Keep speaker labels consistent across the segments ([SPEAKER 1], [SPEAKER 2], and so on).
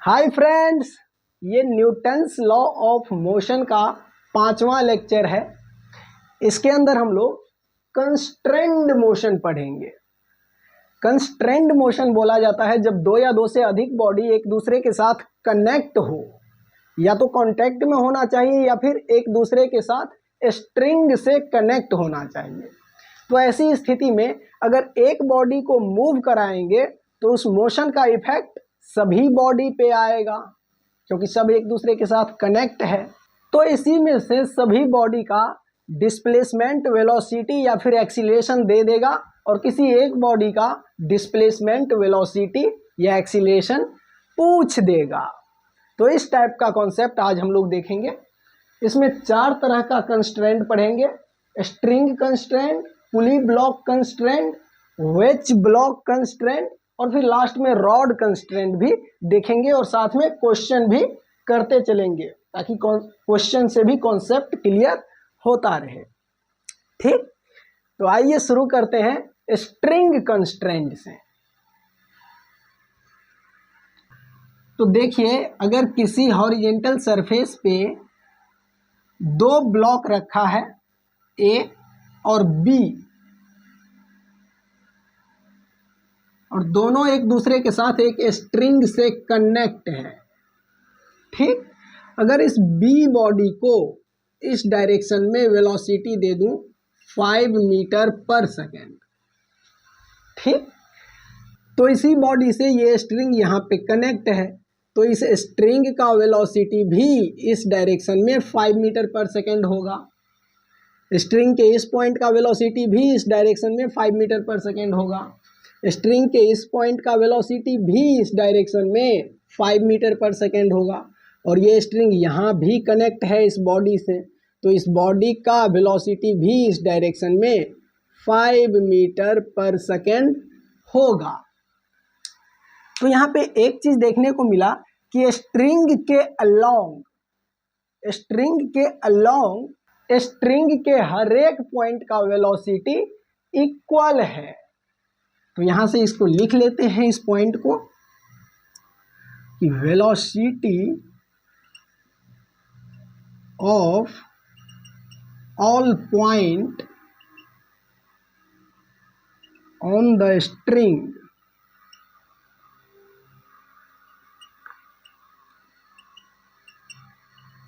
[SPEAKER 1] Hi friends, ये Newton's law of motion का 5वां लेक्चर है। इसके अंदर हम लोग कंस्ट्रेंड मोशन पढ़ेंगे। कंस्ट्रेंड मोशन बोला जाता है जब दो या दो से अधिक बॉडी एक दूसरे के साथ कनेक्ट हो, या तो कांटेक्ट में होना चाहिए या फिर एक दूसरे के साथ स्ट्रिंग से कनेक्ट होना चाहिए। तो ऐसी स्थिति में अगर एक बॉडी को मूव कराएंगे तो उस मोशन का इफेक्ट सभी बॉडी पे आएगा, क्योंकि सब एक दूसरे के साथ कनेक्ट है। तो इसी में से सभी बॉडी का डिस्प्लेसमेंट, वेलोसिटी या फिर एक्सीलरेशन दे देगा और किसी एक बॉडी का डिस्प्लेसमेंट, वेलोसिटी या एक्सीलरेशन पूछ देगा। तो इस टाइप का कॉन्सेप्ट आज हम लोग देखेंगे। इसमें 4 तरह का कंस्ट्रेंट पढ़ेंगे: string constraint, pulley block constraint, wedge block constraint और फिर लास्ट में रॉड कंस्ट्रेंट भी देखेंगे और साथ में क्वेश्चन भी करते चलेंगे ताकि क्वेश्चन से भी कॉन्सेप्ट क्लियर होता रहे। ठीक, तो आइए शुरू करते हैं स्ट्रिंग कंस्ट्रेंट से। तो देखिए, अगर किसी हॉरिजेंटल सरफेस पे 2 ब्लॉक रखा है, ए और बी, और दोनों एक दूसरे के साथ एक स्ट्रिंग से कनेक्ट है। ठीक, अगर इस बी बॉडी को इस डायरेक्शन में वेलोसिटी दे दूं 5 मीटर पर सेकेंड, ठीक, तो इसी बॉडी से ये स्ट्रिंग यहाँ पे कनेक्ट है, तो इस स्ट्रिंग का वेलोसिटी भी इस डायरेक्शन में 5 मीटर पर सेकेंड होगा। स्ट्रिंग के इस पॉइंट का वेलोसिटी भी इस डायरेक्शन में 5 मीटर पर सेकेंड होगा। स्ट्रिंग के इस पॉइंट का वेलोसिटी भी इस डायरेक्शन में 5 मीटर पर सेकेंड होगा। और ये स्ट्रिंग यहाँ भी कनेक्ट है इस बॉडी से, तो इस बॉडी का वेलोसिटी भी इस डायरेक्शन में 5 मीटर पर सेकेंड होगा। तो यहाँ पे एक चीज़ देखने को मिला कि स्ट्रिंग के हर एक पॉइंट का वेलोसिटी इक्वल है। तो यहाँ से इसको लिख लेते हैं, इस पॉइंट को, कि velocity of all point on the string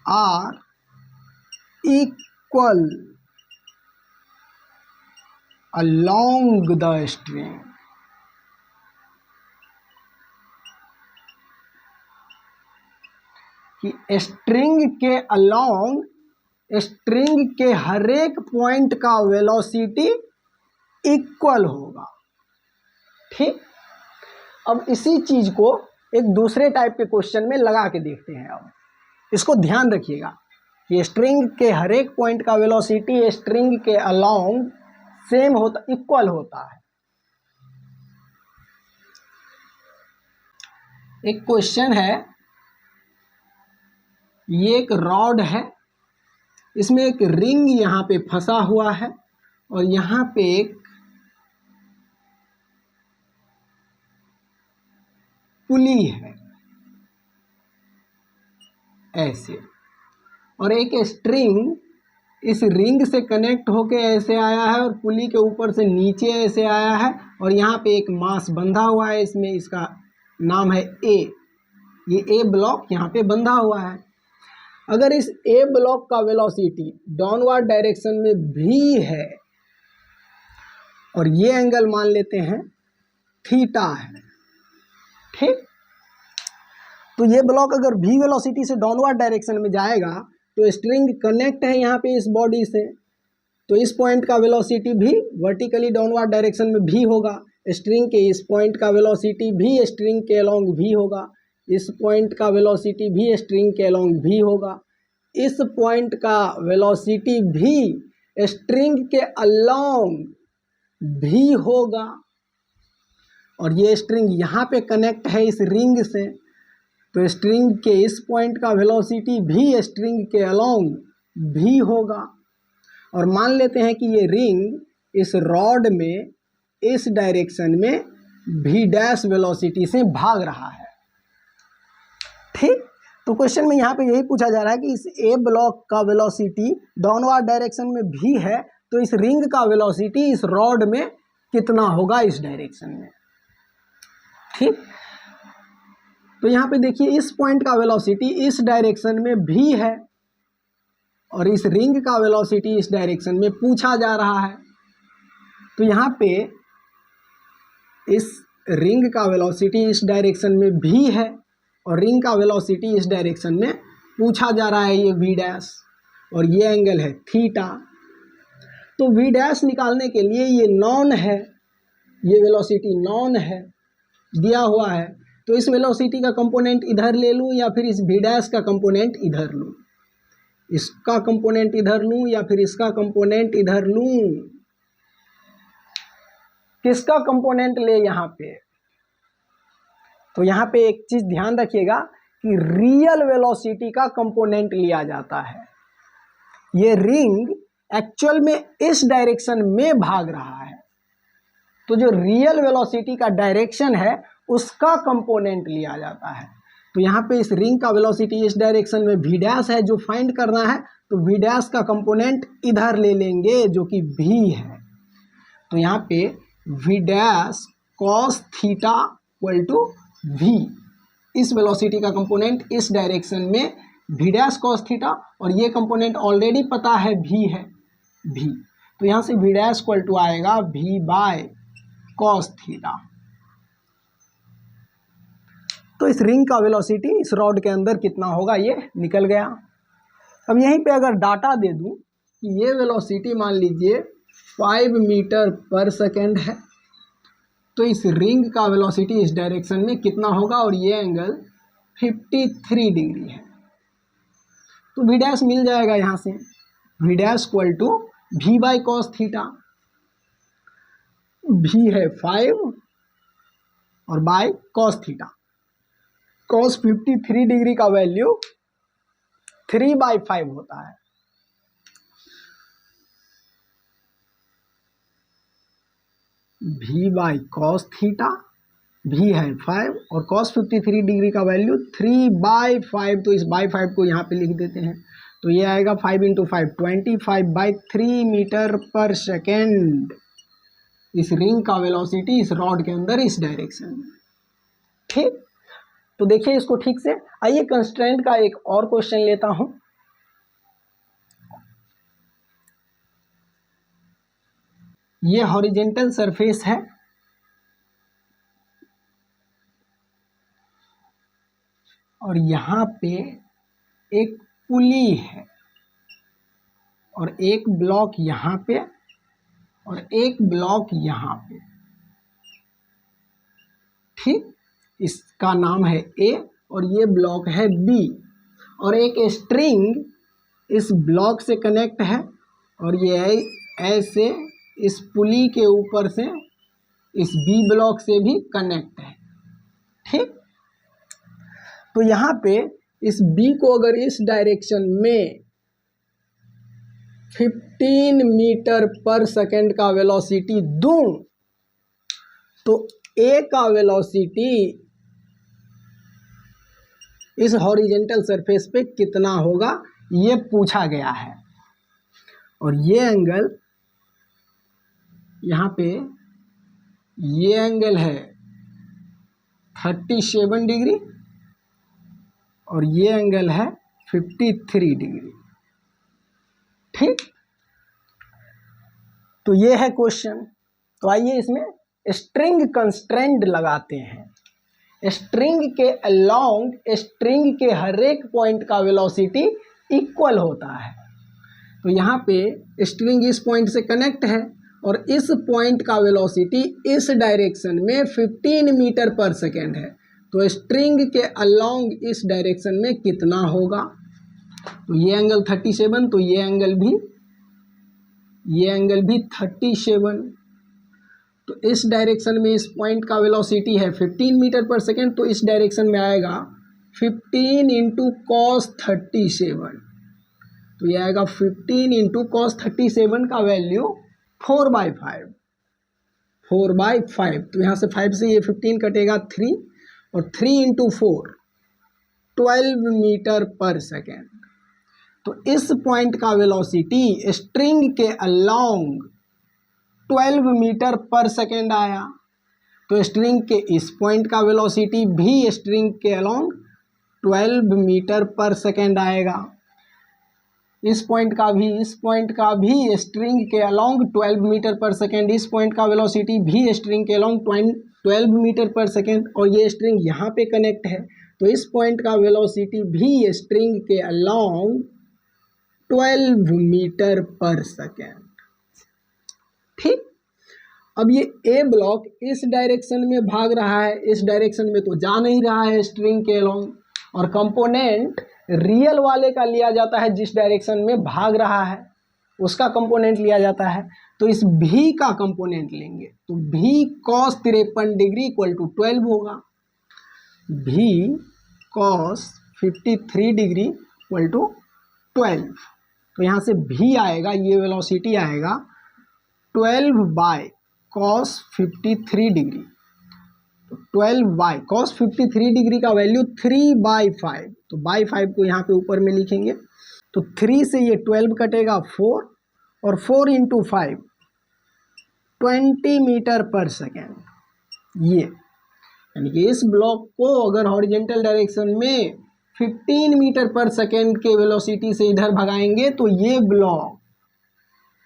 [SPEAKER 1] are equal along the string। कि स्ट्रिंग के अलोंग स्ट्रिंग के हर एक पॉइंट का वेलोसिटी इक्वल होगा। ठीक, अब इसी चीज को एक दूसरे टाइप के क्वेश्चन में लगा के देखते हैं। अब इसको ध्यान रखिएगा कि स्ट्रिंग के हर एक पॉइंट का वेलोसिटी स्ट्रिंग के अलोंग सेम होता, इक्वल होता है। एक क्वेश्चन है, ये एक रॉड है, इसमें एक रिंग यहाँ पे फंसा हुआ है और यहाँ पे एक पुली है ऐसे, और एक स्ट्रिंग इस रिंग से कनेक्ट होके ऐसे आया है और पुली के ऊपर से नीचे ऐसे आया है और यहाँ पे एक मास बंधा हुआ है, इसमें इसका नाम है ए। ये ए ब्लॉक यहाँ पे बंधा हुआ है। अगर इस ए ब्लॉक का वेलोसिटी डाउनवर्ड डायरेक्शन में भी है और ये एंगल मान लेते हैं थीटा है, ठीक, तो ये ब्लॉक अगर भी वेलोसिटी से डाउनवर्ड डायरेक्शन में जाएगा तो स्ट्रिंग कनेक्ट है यहाँ पे इस बॉडी से, तो इस पॉइंट का वेलोसिटी भी वर्टिकली डाउनवर्ड डायरेक्शन में भी होगा। स्ट्रिंग के इस पॉइंट का वेलोसिटी भी स्ट्रिंग के अलोंग भी होगा। इस पॉइंट का वेलोसिटी भी स्ट्रिंग के अलोंग भी होगा। इस पॉइंट का वेलोसिटी भी स्ट्रिंग के अलोंग भी होगा। और ये स्ट्रिंग यहाँ पे कनेक्ट है इस रिंग से, तो स्ट्रिंग के इस पॉइंट का वेलोसिटी भी स्ट्रिंग के अलोंग भी होगा। और मान लेते हैं कि ये रिंग इस रॉड में इस डायरेक्शन में v डैश वेलोसिटी से भाग रहा है। ठीक, तो क्वेश्चन में यहाँ पे यही पूछा जा रहा है कि इस ए ब्लॉक का वेलोसिटी डाउनवर्ड डायरेक्शन में भी है, तो इस रिंग का वेलोसिटी इस रॉड में कितना होगा इस डायरेक्शन में। ठीक, तो यहाँ पे देखिए इस पॉइंट का वेलोसिटी इस डायरेक्शन में भी है और इस रिंग का वेलोसिटी इस डायरेक्शन में पूछा जा रहा है। तो यहाँ पे इस रिंग का वेलोसिटी इस डायरेक्शन में भी है और रिंग का वेलोसिटी इस डायरेक्शन में पूछा जा रहा है, ये वी डैश, और ये एंगल है थीटा। तो वी डैश निकालने के लिए ये नॉन है, ये वेलोसिटी नॉन है, दिया हुआ है, तो इस वेलोसिटी का कंपोनेंट इधर ले लूँ या फिर इस वी डैश का कंपोनेंट इधर लूँ, इसका कंपोनेंट इधर लूँ या फिर इसका कंपोनेंट इधर लूँ, किसका कंपोनेंट ले यहाँ पे। तो यहाँ पे एक चीज ध्यान रखिएगा कि रियल वेलोसिटी का कंपोनेंट लिया जाता है। ये रिंग एक्चुअल में इस डायरेक्शन में भाग रहा है, तो जो रियल वेलोसिटी का डायरेक्शन है उसका कंपोनेंट लिया जाता है। तो यहाँ पे इस रिंग का वेलोसिटी इस डायरेक्शन में वी डैश है, जो फाइंड करना है, तो वी डैश का कंपोनेंट इधर ले लेंगे जो कि वी है। तो यहाँ पे V dash cos theta equal to V, इस वेलोसिटी का कंपोनेंट इस डायरेक्शन में वी डैश कॉस थीटा, और ये कंपोनेंट ऑलरेडी पता है वी है, वी, तो यहाँ से वी डैश इक्वल टू आएगा वी बाय कॉस थीटा। तो इस रिंग का वेलोसिटी इस रॉड के अंदर कितना होगा ये निकल गया। अब यहीं पे अगर डाटा दे दूं कि ये वेलोसिटी मान लीजिए 5 मीटर पर सेकेंड है, तो इस रिंग का वेलोसिटी इस डायरेक्शन में कितना होगा, और ये एंगल 53 डिग्री है, तो वी डैश मिल जाएगा यहाँ से, V dash equal to V by cos theta, V है 5 और by cos theta, cos 53 degree का वैल्यू 3/5 होता है। V by cos theta, V है 5 और कॉस 53 डिग्री का वैल्यू 3/5, तो इस बाई 5 को यहाँ पे लिख देते हैं, तो ये आएगा 5 × 5 25/3 मीटर पर सेकेंड, इस रिंग का वेलोसिटी इस रॉड के अंदर इस डायरेक्शन में। ठीक, तो देखिए इसको ठीक से। आइए कंस्ट्रेंट का एक और क्वेश्चन लेता हूं। ये हॉरिजेंटल सरफेस है और यहाँ पे एक पुली है और एक ब्लॉक यहाँ पे और एक ब्लॉक यहाँ पे। ठीक, इसका नाम है ए और ये ब्लॉक है बी, और एक स्ट्रिंग इस ब्लॉक से कनेक्ट है और ये ऐसे इस पुली के ऊपर से इस बी ब्लॉक से भी कनेक्ट है। ठीक, तो यहाँ पे इस बी को अगर इस डायरेक्शन में 15 मीटर पर सेकेंड का वेलोसिटी दूं तो ए का वेलोसिटी इस हॉरिजेंटल सरफेस पे कितना होगा ये पूछा गया है। और ये एंगल यहाँ पे ये एंगल है 37 डिग्री और ये एंगल है 53 डिग्री। ठीक, तो ये है क्वेश्चन। तो आइए इसमें स्ट्रिंग कंस्ट्रेंट लगाते हैं। स्ट्रिंग के अलोंग स्ट्रिंग के हर एक पॉइंट का वेलोसिटी इक्वल होता है। तो यहाँ पे स्ट्रिंग इस पॉइंट से कनेक्ट है और इस पॉइंट का वेलोसिटी इस डायरेक्शन में 15 मीटर पर सेकेंड है। तो स्ट्रिंग के अलोंग इस डायरेक्शन में कितना होगा, तो ये एंगल 37, तो ये एंगल भी 37। तो इस डायरेक्शन में इस पॉइंट का वेलोसिटी है 15 मीटर पर सेकेंड, तो इस डायरेक्शन में आएगा 15 × cos 37। तो ये आएगा 15 × cos 37 का वैल्यू 4/5। तो यहाँ से 5 से ये 15 कटेगा 3 और 3 × 4 12 मीटर पर सेकेंड। तो इस पॉइंट का वेलोसिटी स्ट्रिंग के अलोंग 12 मीटर पर सेकेंड आया। तो स्ट्रिंग के इस पॉइंट का वेलोसिटी भी स्ट्रिंग के अलोंग 12 मीटर पर सेकेंड आएगा। इस पॉइंट का भी स्ट्रिंग के अलोंग 12 मीटर पर सेकेंड, इस पॉइंट का वेलोसिटी भी स्ट्रिंग के अलोंग 12 मीटर पर सेकेंड, और ये स्ट्रिंग यहाँ पे कनेक्ट है तो इस पॉइंट का वेलोसिटी भी स्ट्रिंग के अलोंग 12 मीटर पर सेकेंड। ठीक, अब ये ए ब्लॉक इस डायरेक्शन में भाग रहा है, इस डायरेक्शन में तो जा नहीं रहा है स्ट्रिंग के अलोंग, और कंपोनेंट रियल वाले का लिया जाता है जिस डायरेक्शन में भाग रहा है उसका कंपोनेंट लिया जाता है। तो इस भी का कंपोनेंट लेंगे तो भी cos 53 डिग्री इक्वल टू 12 होगा, भी cos 53 डिग्री इक्वल टू 12। तो यहाँ से भी आएगा, ये वेलोसिटी आएगा 12 बाय cos 53 डिग्री। तो 12 बाय cos 53 डिग्री का वैल्यू 3/5, तो बाई 5 को यहाँ पे ऊपर में लिखेंगे। तो 3 से ये 12 कटेगा 4, और 4 इंटू 5 20 मीटर पर सेकेंड। ये यानी कि इस ब्लॉक को अगर हॉरिजेंटल डायरेक्शन में 15 मीटर पर सेकेंड के वेलोसिटी से इधर भगाएंगे तो ये ब्लॉक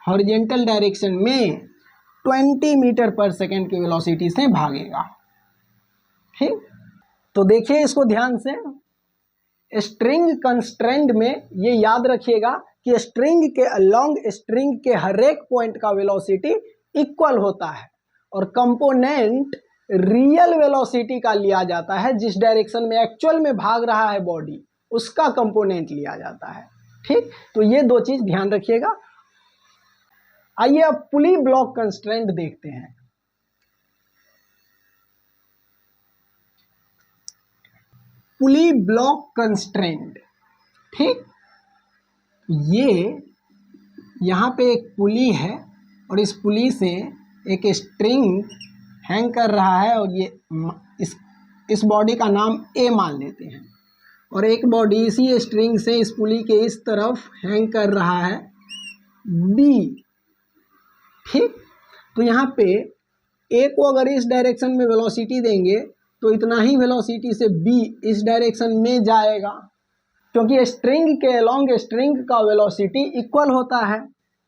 [SPEAKER 1] हॉरिजेंटल डायरेक्शन में 20 मीटर पर सेकेंड के वेलोसिटी से भागेगा। ठीक, तो देखिए इसको ध्यान से, स्ट्रिंग कंस्ट्रेंट में ये याद रखिएगा कि स्ट्रिंग के अलोंग स्ट्रिंग के हर एक पॉइंट का वेलोसिटी इक्वल होता है, और कंपोनेंट रियल वेलोसिटी का लिया जाता है जिस डायरेक्शन में एक्चुअल में भाग रहा है बॉडी, उसका कंपोनेंट लिया जाता है। ठीक, तो ये दो चीज ध्यान रखिएगा। आइए अब पुली ब्लॉक कंस्ट्रेंट देखते हैं। पुली ब्लॉक कंस्ट्रेंट, ठीक, ये यहाँ पे एक पुली है और इस पुली से एक स्ट्रिंग हैंग कर रहा है, और ये इस बॉडी का नाम ए मान लेते हैं, और एक बॉडी इसी स्ट्रिंग से इस पुली के इस तरफ हैंग कर रहा है बी। ठीक, तो यहाँ पे ए को अगर इस डायरेक्शन में वेलोसिटी देंगे तो इतना ही वेलोसिटी से बी इस डायरेक्शन में जाएगा, क्योंकि स्ट्रिंग के अलोंग स्ट्रिंग का वेलोसिटी इक्वल होता है।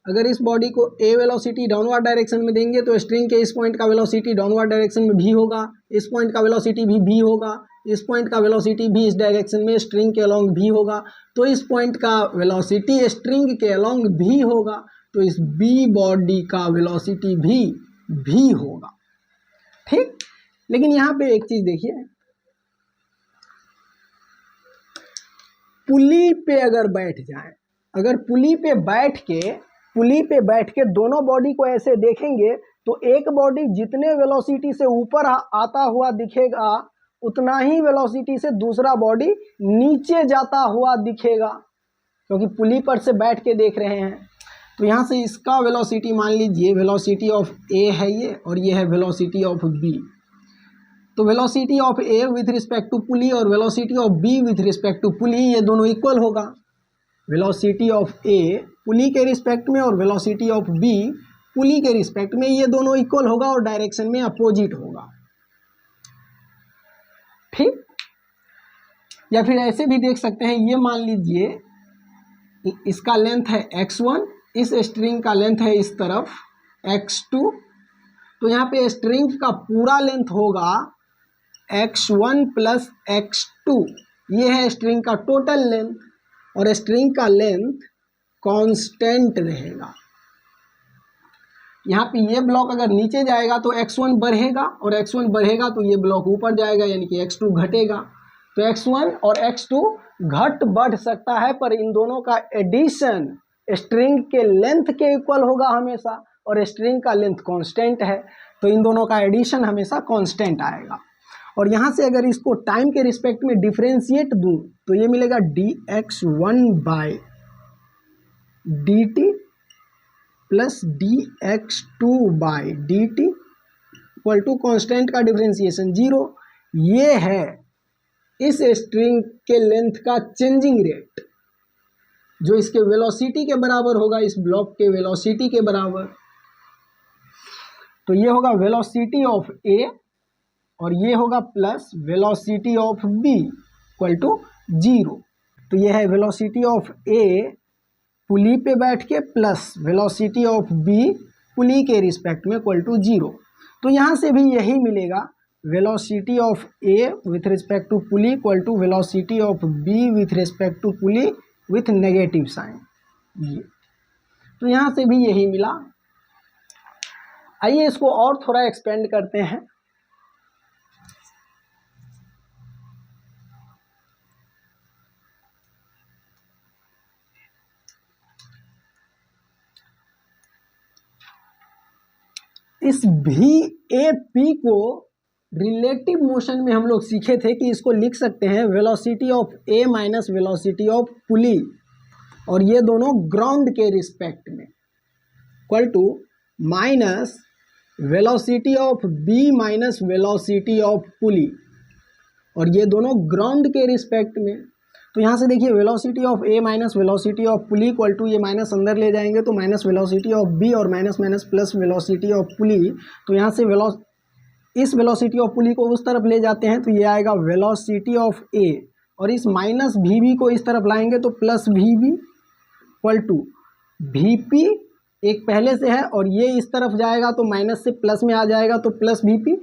[SPEAKER 1] अगर इस बॉडी को ए वेलोसिटी डाउनवर्ड डायरेक्शन में देंगे तो स्ट्रिंग के इस पॉइंट का वेलोसिटी डाउनवर्ड डायरेक्शन में भी होगा, इस पॉइंट का वेलोसिटी भी होगा, इस पॉइंट का वेलोसिटी भी इस डायरेक्शन में स्ट्रिंग के अलोंग भी होगा, तो इस पॉइंट का वेलोसिटी स्ट्रिंग के अलोंग भी होगा, तो इस बी बॉडी का वेलोसिटी भी होगा। ठीक, लेकिन यहाँ पे एक चीज देखिए, पुली पे अगर बैठ जाए, अगर पुली पे बैठ के दोनों बॉडी को ऐसे देखेंगे तो एक बॉडी जितने वेलोसिटी से ऊपर आता हुआ दिखेगा उतना ही वेलोसिटी से दूसरा बॉडी नीचे जाता हुआ दिखेगा, क्योंकि पुली पर से बैठ के देख रहे हैं। तो यहाँ से इसका वेलोसिटी मान लीजिए वेलोसिटी ऑफ ए है ये, और ये है वेलोसिटी ऑफ बी। तो velocity of A with respect to pulley और velocity of B with respect to pulley, ये दोनों इक्वल होगा। वेलोसिटी ऑफ ए पुली के रिस्पेक्ट में और वेलोसिटी ऑफ बी पुली के रिस्पेक्ट में, ये दोनों इक्वल होगा और डायरेक्शन में अपोजिट होगा। ठीक, या फिर ऐसे भी देख सकते हैं, ये मान लीजिए इसका लेंथ है x1, इस स्ट्रिंग का लेंथ है इस तरफ x2, तो यहाँ पे स्ट्रिंग का पूरा लेंथ होगा x1 प्लस x2, ये है स्ट्रिंग का टोटल लेंथ, और स्ट्रिंग का लेंथ कांस्टेंट रहेगा। यहाँ पे ये ब्लॉक अगर नीचे जाएगा तो x1 बढ़ेगा, और x1 बढ़ेगा तो ये ब्लॉक ऊपर जाएगा, यानी कि x2 घटेगा। तो x1 और x2 घट बढ़ सकता है, पर इन दोनों का एडिशन स्ट्रिंग के लेंथ के इक्वल होगा हमेशा, और स्ट्रिंग का लेंथ कांस्टेंट है, तो इन दोनों का एडिशन हमेशा कांस्टेंट आएगा। और यहाँ से अगर इसको टाइम के रिस्पेक्ट में डिफरेंशिएट दूं तो ये मिलेगा dx1 by dt plus dx2 by dt equal to constant का डिफरेंशिएशन 0। ये है इस स्ट्रिंग के लेंथ का चेंजिंग रेट जो इसके वेलोसिटी के बराबर होगा, इस ब्लॉक के वेलोसिटी के बराबर। तो ये होगा वेलोसिटी ऑफ ए और ये होगा plus velocity of B equal to 0। तो ये है वेलोसिटी ऑफ ए पुली पे बैठ के प्लस वेलोसिटी ऑफ बी पुली के रिस्पेक्ट में इक्वल टू 0। तो यहाँ से भी यही मिलेगा, velocity of A with respect to pulley equal to velocity of B with respect to pulley with negative sign. ये तो यहाँ से भी यही मिला। आइए इसको और थोड़ा एक्सपेंड करते हैं। इस भी ए पी को रिलेटिव मोशन में हम लोग सीखे थे कि इसको लिख सकते हैं velocity of A minus velocity of pulley, और ये दोनों ग्राउंड के रिस्पेक्ट में equal to minus velocity of B minus velocity of pulley, और ये दोनों ग्राउंड के रिस्पेक्ट में। तो यहाँ से देखिए velocity of A minus velocity of pulley equal to, ये माइनस अंदर ले जाएंगे तो माइनस वेलोसिटी ऑफ बी और minus minus plus velocity of pulley. तो यहाँ से इस वेलोसिटी ऑफ पुली को उस तरफ ले जाते हैं तो ये आएगा वेलोसिटी ऑफ ए, और इस माइनस वी बी को इस तरफ लाएंगे तो plus V B equal to V P, एक पहले से है और ये इस तरफ जाएगा तो माइनस से प्लस में आ जाएगा तो प्लस वी पी,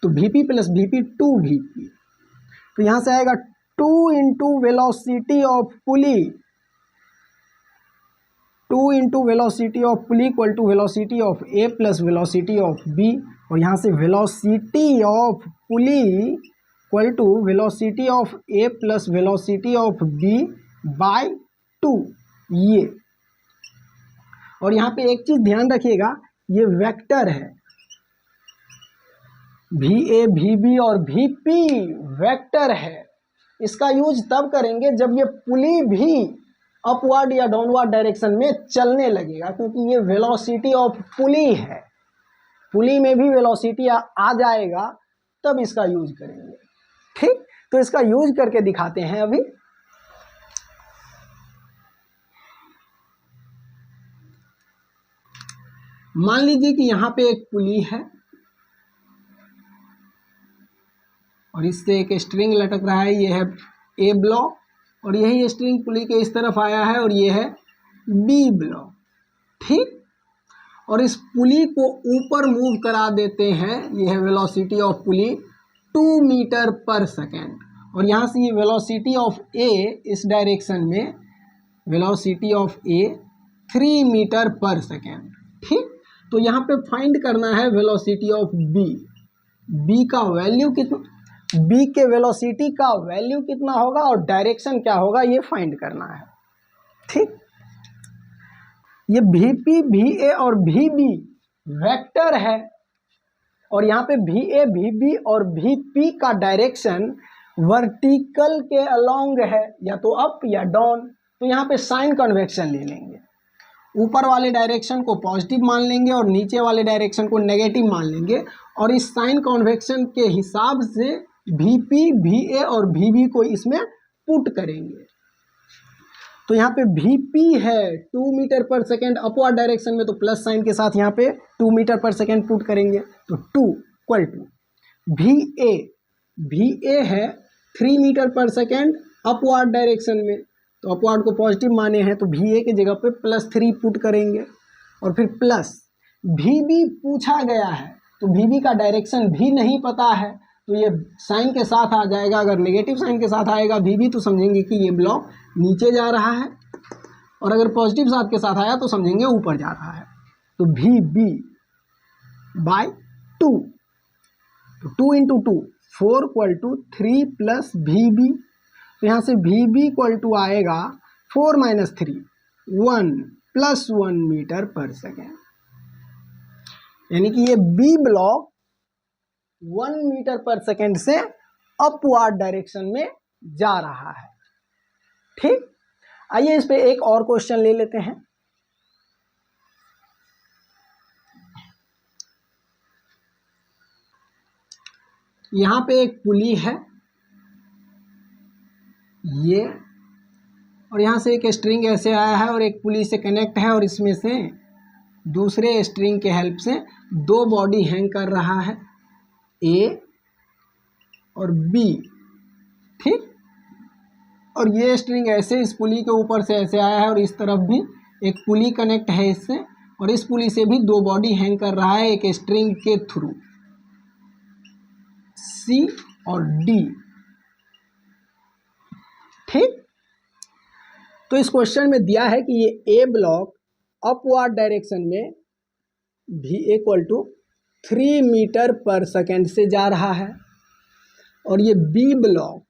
[SPEAKER 1] तो V P plus V P 2 V P. तो यहाँ से आएगा 2 into velocity of pulley, 2 into velocity of pulley equal to velocity of A plus velocity of B, और यहाँ से velocity of pulley equal to velocity of A plus velocity of B by 2 ये। और यहाँ पे एक चीज़ ध्यान रखिएगा, ये वेक्टर है, भी ए भी बी और भी पी वेक्टर है। इसका यूज तब करेंगे जब ये पुली भी अपवर्ड या डाउनवर्ड डायरेक्शन में चलने लगेगा, क्योंकि ये वेलोसिटी ऑफ पुली है, पुली में भी वेलोसिटी आ जाएगा तब इसका यूज करेंगे। ठीक, तो इसका यूज करके दिखाते हैं अभी। मान लीजिए कि यहाँ पे एक पुली है और इससे एक स्ट्रिंग लटक रहा है, ये है ए ब्लॉक, और यही स्ट्रिंग पुली के इस तरफ आया है और ये है बी ब्लॉक। ठीक, और इस पुली को ऊपर मूव करा देते हैं, ये है velocity of pulley 2 metre per second, और यहाँ से ये वेलोसिटी ऑफ ए इस डायरेक्शन में velocity of A 3 metre per second. ठीक, तो यहाँ पे फाइंड करना है वेलोसिटी ऑफ बी, बी का वैल्यू कितना, बी के वेलोसिटी का वैल्यू कितना होगा और डायरेक्शन क्या होगा ये फाइंड करना है। ठीक, ये भी पी भी ए और भी बी वेक्टर है, और यहाँ पे भी ए भी बी और भी पी का डायरेक्शन वर्टिकल के अलोंग है, या तो अप या डाउन। तो यहाँ पे साइन कन्वेक्शन ले लेंगे, ऊपर वाले डायरेक्शन को पॉजिटिव मान लेंगे और नीचे वाले डायरेक्शन को नेगेटिव मान लेंगे, और इस साइन कन्वेक्शन के हिसाब से भी पी भी ए और भी बी को इसमें पुट करेंगे। तो यहाँ पे भी पी है 2 metre per second upward direction में, तो प्लस साइन के साथ यहाँ पे 2 मीटर पर सेकेंड पुट करेंगे, तो 2 इक्वल टू भी ए है 3 metre per second upward direction में, तो अपवर्ड को पॉजिटिव माने हैं तो भी ए की जगह पे +3 पुट करेंगे, और फिर प्लस भी बी पूछा गया है तो भी बी का डायरेक्शन भी नहीं पता है, तो ये साइन के साथ आ जाएगा। अगर नेगेटिव साइन के साथ आएगा भी बी तो समझेंगे कि ये ब्लॉक नीचे जा रहा है, और अगर पॉजिटिव साथ के साथ आया तो समझेंगे ऊपर जा रहा है। तो भी बी बाय 2, तो 2 इंटू 2 4 इक्वल टू 3 प्लस भी बी, तो यहाँ से भी बी इक्वल टू आएगा 4 minus 3 1 plus 1 metre per second, यानी कि ये B block 1 metre per second से अपवर्ड डायरेक्शन में जा रहा है। ठीक, आइए इस पे एक और क्वेश्चन ले लेते हैं। यहाँ पे एक पुली है ये, और यहाँ से एक स्ट्रिंग ऐसे आया है और एक पुली से कनेक्ट है, और इसमें से दूसरे स्ट्रिंग के हेल्प से दो बॉडी हैंग कर रहा है, ए और बी। ठीक, और ये स्ट्रिंग ऐसे इस पुली के ऊपर से ऐसे आया है और इस तरफ भी एक पुली कनेक्ट है इससे, और इस पुली से भी दो बॉडी हैंग कर रहा है एक स्ट्रिंग के थ्रू, सी और डी। ठीक, तो इस क्वेश्चन में दिया है कि ये ए ब्लॉक अपवर्ड डायरेक्शन में v = 3 मीटर पर सेकेंड से जा रहा है, और ये बी ब्लॉक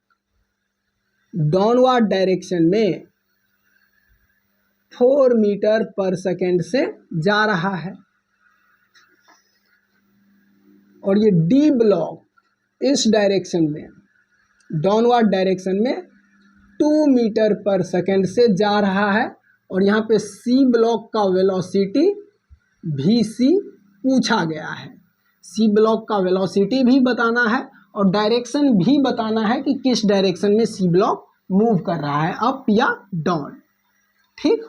[SPEAKER 1] डाउनवर्ड डायरेक्शन में 4 मीटर पर सेकेंड से जा रहा है, और ये डी ब्लॉक इस डायरेक्शन में डाउनवर्ड डायरेक्शन में 2 मीटर पर सेकेंड से जा रहा है, और यहाँ पे सी ब्लॉक का वेलोसिटी vc पूछा गया है। सी ब्लॉक का वेलोसिटी भी बताना है और डायरेक्शन भी बताना है कि किस डायरेक्शन में सी ब्लॉक मूव कर रहा है, अप या डाउन। ठीक,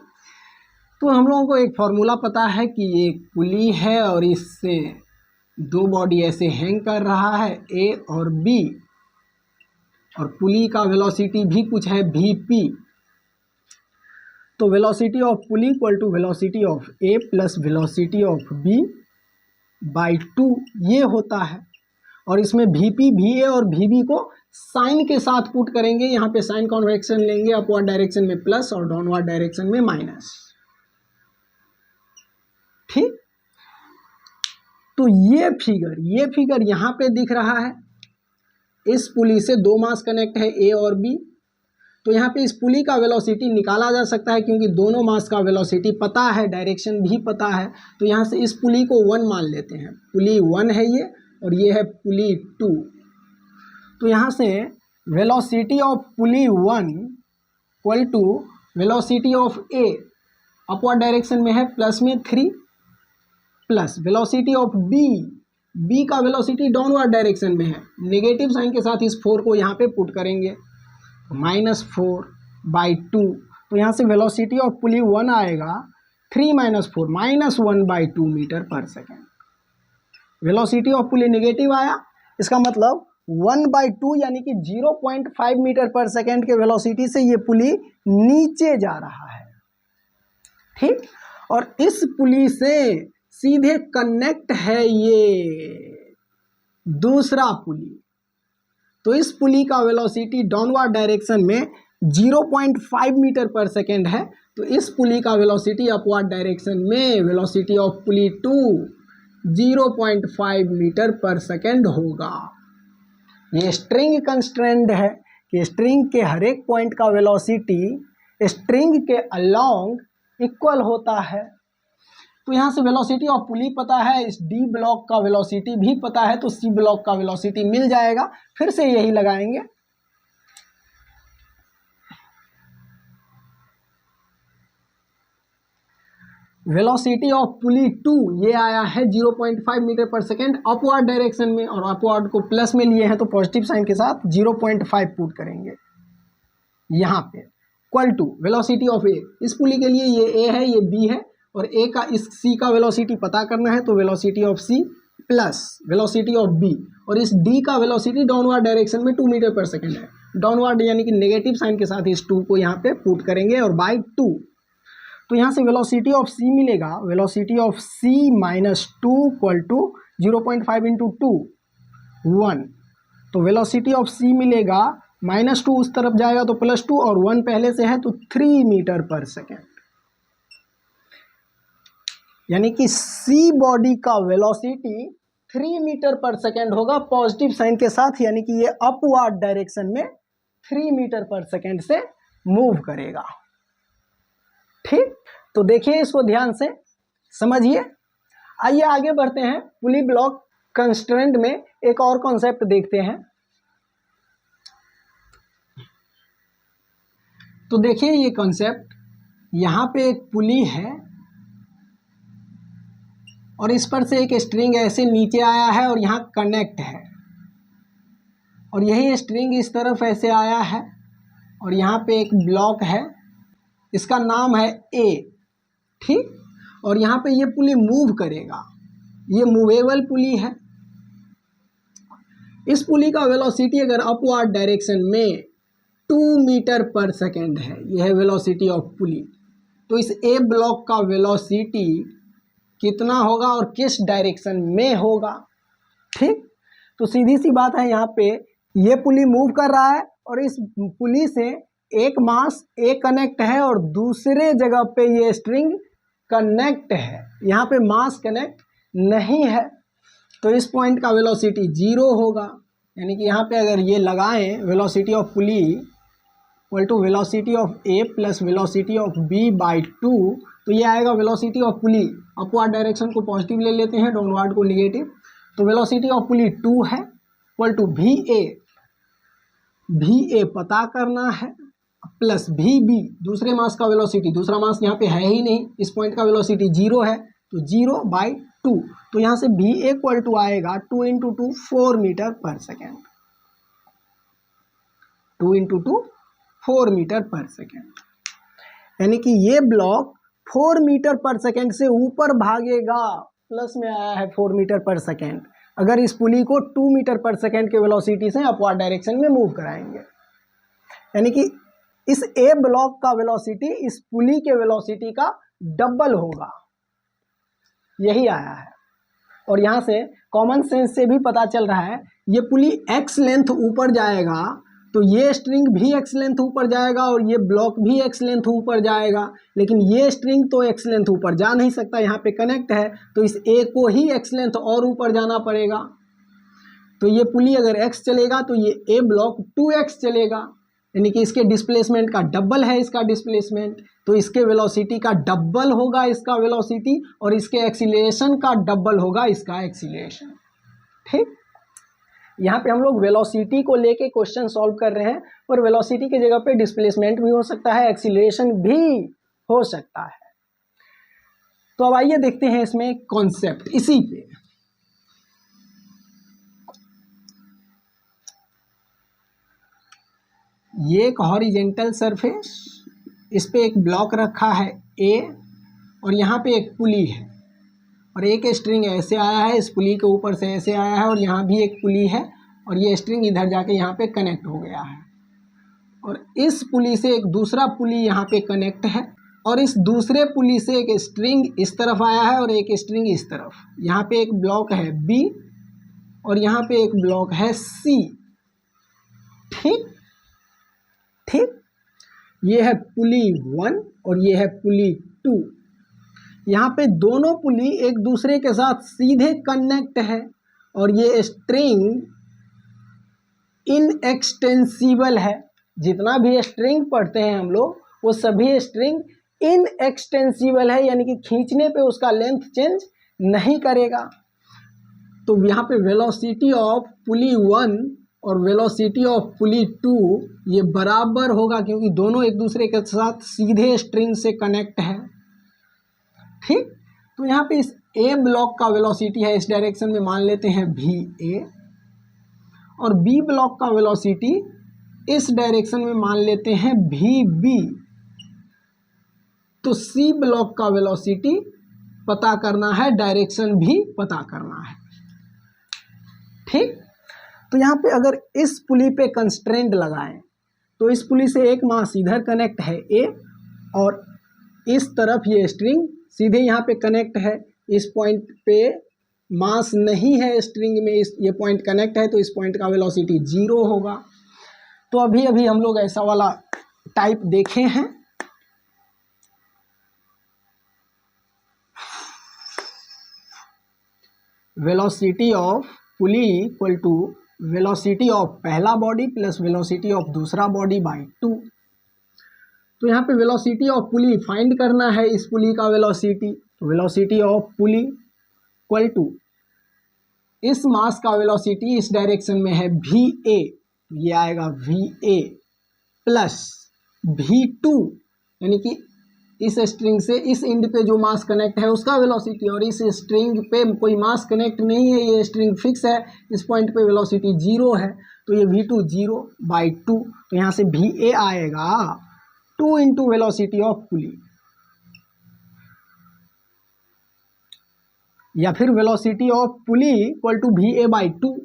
[SPEAKER 1] तो हम लोगों को एक फॉर्मूला पता है कि एक पुली है और इससे दो बॉडी ऐसे हैंग कर रहा है, ए और बी, और पुली का वेलोसिटी भी कुछ है vp। तो velocity of pulley equal to velocity of A plus velocity of B by 2 ये होता है, और इसमें vp va और vb को साइन के साथ पुट करेंगे। यहाँ पे साइन कन्वेक्शन लेंगे, अपवर्ड डायरेक्शन में प्लस और डाउनवर्ड डायरेक्शन में माइनस। ठीक, तो ये फिगर यहाँ पे दिख रहा है। इस पुली से दो मास कनेक्ट है ए और बी, तो यहाँ पे इस पुली का वेलोसिटी निकाला जा सकता है क्योंकि दोनों मास का वेलोसिटी पता है, डायरेक्शन भी पता है। तो यहाँ से इस पुली को 1 मान लेते हैं, पुली 1 है ये, और ये है पुली 2। तो यहाँ से velocity of pulley 1 equal to velocity of A upward direction में है प्लस में 3, प्लस वेलोसिटी ऑफ बी का वेलोसिटी डाउनवर्ड डायरेक्शन में है, नेगेटिव साइन के साथ इस 4 को यहाँ पे पुट करेंगे, -4 बाई 2। तो यहाँ से वेलोसिटी ऑफ पुली 1 आएगा 3 - 4 -1 by 2 metre per second. Velocity of pulley negative आया, इसका मतलब 1/2 यानी कि 0.5 मीटर पर सेकेंड के वेलोसिटी से ये पुली नीचे जा रहा है। ठीक, और इस पुली से सीधे कनेक्ट है ये दूसरा पुली। तो इस पुली का वेलोसिटी डाउनवर्ड डायरेक्शन में 0.5 मीटर पर सेकेंड है, तो इस पुली का वेलोसिटी अपवर्ड डायरेक्शन में velocity of pulley 2 0.5 metre per second होगा। ये स्ट्रिंग कंस्ट्रेंट है कि स्ट्रिंग के हर एक पॉइंट का वेलोसिटी स्ट्रिंग के अलोंग इक्वल होता है। तो यहाँ से वेलोसिटी ऑफ पुली पता है, इस डी ब्लॉक का वेलोसिटी भी पता है, तो सी ब्लॉक का वेलोसिटी मिल जाएगा। फिर से यही लगाएंगे, वेलोसिटी ऑफ पुली 2 ये आया है 0.5 metre per second upward direction में, और अपवर्ड को प्लस में लिए हैं तो पॉजिटिव साइन के साथ 0.5 पुट करेंगे यहाँ पे, इक्वल टू वेलोसिटी ऑफ ए। इस पुली के लिए ये ए है, ये बी है, और ए का इस सी का वेलोसिटी पता करना है, तो velocity of C plus velocity of B, और इस डी का वेलोसिटी डाउनवर्ड डायरेक्शन में 2 मीटर पर सेकेंड है, डाउनवर्ड यानी कि नेगेटिव साइन के साथ इस 2 को यहाँ पे पुट करेंगे और बाई 2। तो यहाँ से वेलोसिटी ऑफ सी मिलेगा, velocity of C -2 equal to 0.5 × 2 1। तो वेलोसिटी ऑफ सी मिलेगा -2 उस तरफ जाएगा तो +2, और 1 पहले से है तो 3 मीटर पर सेकेंड, यानी कि सी बॉडी का वेलोसिटी 3 मीटर पर सेकेंड होगा पॉजिटिव साइन के साथ, यानी कि ये अपवर्ड डायरेक्शन में 3 मीटर पर सेकेंड से मूव करेगा। ठीक, तो देखिए इसको ध्यान से समझिए। आइए आगे बढ़ते हैं, पुली ब्लॉक कंस्ट्रेंट में एक और कॉन्सेप्ट देखते हैं। तो देखिए ये कॉन्सेप्ट, यहाँ पे एक पुली है और इस पर से एक स्ट्रिंग ऐसे नीचे आया है और यहाँ कनेक्ट है, और यही स्ट्रिंग इस तरफ ऐसे आया है और यहाँ पे एक ब्लॉक है, इसका नाम है ए, ठीक। और यहाँ पे ये पुली मूव करेगा, ये मूवेबल पुली है। इस पुली का वेलोसिटी अगर अपवर्ड डायरेक्शन में 2 मीटर पर सेकेंड है, यह है वेलोसिटी ऑफ पुली। तो इस ए ब्लॉक का वेलोसिटी कितना होगा और किस डायरेक्शन में होगा, ठीक। तो सीधी सी बात है, यहाँ पे ये पुली मूव कर रहा है और इस पुली से एक मास ए कनेक्ट है और दूसरे जगह पे ये स्ट्रिंग कनेक्ट है, यहाँ पे मास कनेक्ट नहीं है। तो इस पॉइंट का वेलोसिटी 0 होगा, यानी कि यहाँ पे अगर ये लगाएं velocity of pulley equal to velocity of A plus velocity of B by 2, तो ये आएगा velocity of pulley. Upward direction को पॉजिटिव ले लेते हैं, डाउनवर्ड को निगेटिव। तो वेलोसिटी ऑफ पुली 2 है इक्वल टू वी ए पता करना है प्लस वी बी, दूसरे मास का वेलोसिटी, दूसरा मास यहाँ पे है ही नहीं, इस पॉइंट का वेलोसिटी 0 है, तो 0/2। तो यहाँ से वी ए इक्वल टू आएगा 2 × 2 4 metre per second, 2 × 2 4 metre per second, यानी कि ये ब्लॉक 4 मीटर पर सेकेंड से ऊपर भागेगा। प्लस में आया है 4 मीटर पर सेकेंड, अगर इस पुली को 2 मीटर पर सेकेंड के वेलोसिटी से अपवर्ड डायरेक्शन में मूव कराएंगे, यानी कि इस ए ब्लॉक का वेलोसिटी इस पुली के वेलोसिटी का डबल होगा, यही आया है। और यहाँ से कॉमन सेंस से भी पता चल रहा है, ये पुली x लेंथ ऊपर जाएगा तो ये स्ट्रिंग भी x लेंथ ऊपर जाएगा और ये ब्लॉक भी x लेंथ ऊपर जाएगा, लेकिन ये स्ट्रिंग तो x लेंथ ऊपर जा नहीं सकता, यहाँ पे कनेक्ट है, तो इस a को ही x लेंथ और ऊपर जाना पड़ेगा। तो ये पुली अगर x चलेगा तो ये a ब्लॉक 2x चलेगा, यानी कि इसके डिस्प्लेसमेंट का डबल है इसका डिस्प्लेसमेंट, तो इसके वेलोसिटी का डबल होगा इसका वेलोसिटी और इसके एक्सीलरेशन का डबल होगा इसका एक्सीलरेशन, ठीक। यहाँ पे हम लोग वेलोसिटी को लेके क्वेश्चन सॉल्व कर रहे हैं, और वेलोसिटी की जगह पे डिस्प्लेसमेंट भी हो सकता है, एक्सीलरेशन भी हो सकता है। तो अब आइए देखते हैं इसमें कॉन्सेप्ट इसी पे। ये एक हॉरिजेंटल सरफेस, इस पे एक ब्लॉक रखा है ए और यहाँ पे एक पुली है और एक स्ट्रिंग ऐसे आया है, इस पुली के ऊपर से ऐसे आया है और यहाँ भी एक पुली है और ये स्ट्रिंग इधर जाके यहाँ पे कनेक्ट हो गया है, और इस पुली से एक दूसरा पुली यहाँ पे कनेक्ट है और इस दूसरे पुली से एक स्ट्रिंग इस तरफ आया है और एक स्ट्रिंग इस तरफ। यहाँ पे एक ब्लॉक है बी और यहाँ पे एक ब्लॉक है सी, ठीक। ये है पुली 1 और ये है पुली 2। यहाँ पे दोनों पुली एक दूसरे के साथ सीधे कनेक्ट है और ये स्ट्रिंग इनएक्सटेंसिबल है। जितना भी स्ट्रिंग पढ़ते हैं हम लोग, वो सभी स्ट्रिंग इनएक्सटेंसिबल है, यानी कि खींचने पे उसका लेंथ चेंज नहीं करेगा। तो यहाँ पे वेलोसिटी ऑफ पुली 1 और वेलोसिटी ऑफ पुली 2 ये बराबर होगा, क्योंकि दोनों एक दूसरे के साथ सीधे स्ट्रिंग से कनेक्ट है, ठीक। तो यहाँ पे इस ए ब्लॉक का वेलोसिटी है इस डायरेक्शन में, मान लेते हैं वी ए, और बी ब्लॉक का वेलोसिटी इस डायरेक्शन में मान लेते हैं वी बी। तो सी ब्लॉक का वेलोसिटी पता करना है, डायरेक्शन भी पता करना है, ठीक। तो यहाँ पे अगर इस पुली पे कंस्ट्रेंट लगाएं तो इस पुली से एक मास इधर कनेक्ट है ए और इस तरफ ये स्ट्रिंग सीधे यहाँ पे कनेक्ट है, इस पॉइंट पे मास नहीं है स्ट्रिंग में, इस ये पॉइंट कनेक्ट है, तो इस पॉइंट का वेलोसिटी 0 होगा। तो अभी अभी हम लोग ऐसा वाला टाइप देखे हैं। Velocity of pulley equal to velocity of पहला बॉडी प्लस वेलोसिटी ऑफ दूसरा बॉडी बाई 2। तो यहाँ पे वेलोसिटी ऑफ पुली फाइंड करना है, इस पुली का वेलोसिटी। तो velocity of pulley equal to इस मास का वेलोसिटी इस डायरेक्शन में है वी ए, ये आएगा वी ए प्लस वी 2, यानी कि इस स्ट्रिंग से इस एंड पे जो मास कनेक्ट है उसका वेलोसिटी, और इस स्ट्रिंग पे कोई मास कनेक्ट नहीं है, ये स्ट्रिंग फिक्स है, इस पॉइंट पे वेलोसिटी 0 है। तो ये V2 0/2, तो यहाँ से VA आएगा 2 इंटू वेलोसिटी ऑफ पुली, या फिर velocity of pulley equal to VA/2,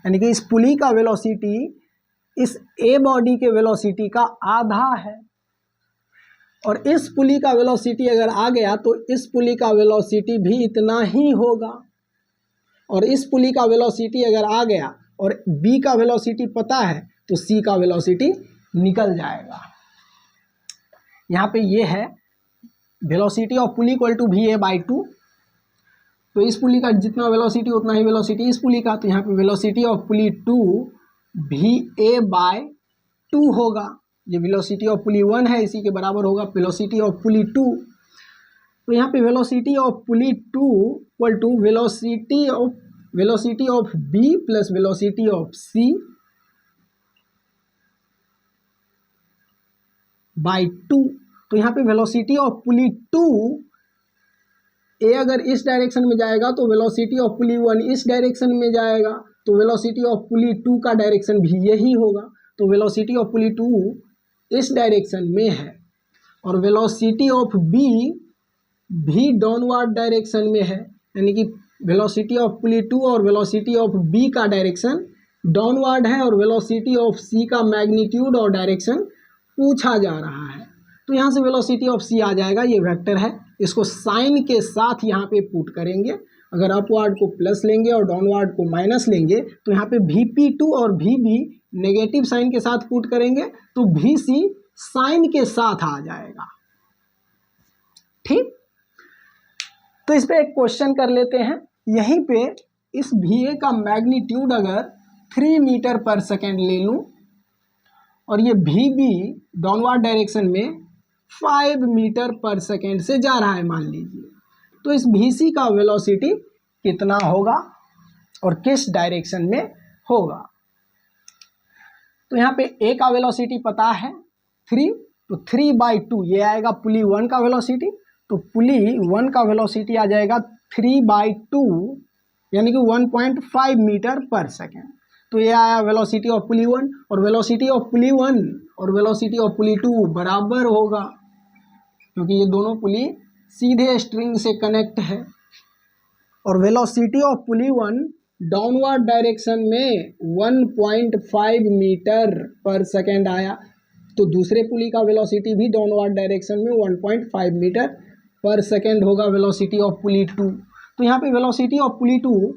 [SPEAKER 1] यानी कि इस पुली का वेलोसिटी इस A बॉडी के वेलोसिटी का आधा है, और इस पुली का वेलोसिटी अगर आ गया तो इस पुली का वेलोसिटी भी इतना ही होगा, और इस पुली का वेलोसिटी अगर आ गया और B का वेलोसिटी पता है तो C का वेलोसिटी निकल जाएगा। यहाँ पे ये है velocity of pulley equal to VA/2, तो इस पुली का जितना वेलोसिटी उतना ही वेलोसिटी इस पुली का, तो यहाँ पे वेलोसिटी ऑफ पुली 2 VA/2 होगा। ये वेलोसिटी ऑफ पुली 1 है, इसी के बराबर होगा वेलोसिटी ऑफ पुली 2। तो यहाँ पे velocity of pulley 2 equal to velocity of B plus velocity of C by 2। तो यहाँ पे वेलोसिटी ऑफ पुली 2 A अगर इस डायरेक्शन में जाएगा तो वेलोसिटी ऑफ पुली 1 इस डायरेक्शन में जाएगा, तो वेलोसिटी ऑफ पुली 2 का डायरेक्शन भी यही होगा। तो वेलोसिटी ऑफ पुली 2 इस डायरेक्शन में है, और वेलोसिटी ऑफ B भी डाउनवर्ड डायरेक्शन में है, यानी कि वेलोसिटी ऑफ पुली 2 और वेलोसिटी ऑफ B का डायरेक्शन डाउनवर्ड है, और वेलोसिटी ऑफ C का मैग्नीट्यूड और डायरेक्शन पूछा जा रहा है। तो यहाँ से वेलोसिटी ऑफ C आ जाएगा, ये वेक्टर है, इसको साइन के साथ यहाँ पे पुट करेंगे। अगर अपवर्ड को प्लस लेंगे और डाउनवर्ड को माइनस लेंगे तो यहाँ पे VP2 और VB नेगेटिव साइन के साथ पुट करेंगे तो VC साइन के साथ आ जाएगा। ठीक, तो इस पे एक क्वेश्चन कर लेते हैं। यहीं पे इस VA का मैग्नीट्यूड अगर 3 मीटर पर सेकेंड ले लूँ और ये VB डाउनवर्ड डायरेक्शन में 5 मीटर पर सेकेंड से जा रहा है मान लीजिए, तो इस VC का वेलोसिटी कितना होगा और किस डायरेक्शन में होगा। तो यहाँ पे A का वेलोसिटी पता है 3, तो 3/2 ये आएगा पुली 1 का वेलोसिटी, तो पुली 1 का वेलोसिटी आ जाएगा 3/2 यानी कि 1.5 मीटर पर सेकेंड। तो ये आया वेलोसिटी ऑफ पुली 1, और वेलोसिटी ऑफ पुली 1 और वेलोसिटी ऑफ पुली 2 बराबर होगा, क्योंकि ये दोनों पुली सीधे स्ट्रिंग से कनेक्ट है। और velocity of pulley 1 downward direction में 1.5 मीटर पर सेकेंड आया, तो दूसरे पुली का वेलोसिटी भी डाउनवर्ड डायरेक्शन में 1.5 मीटर पर सेकेंड होगा वेलोसिटी ऑफ पुली 2। तो यहाँ पे velocity of pulley 2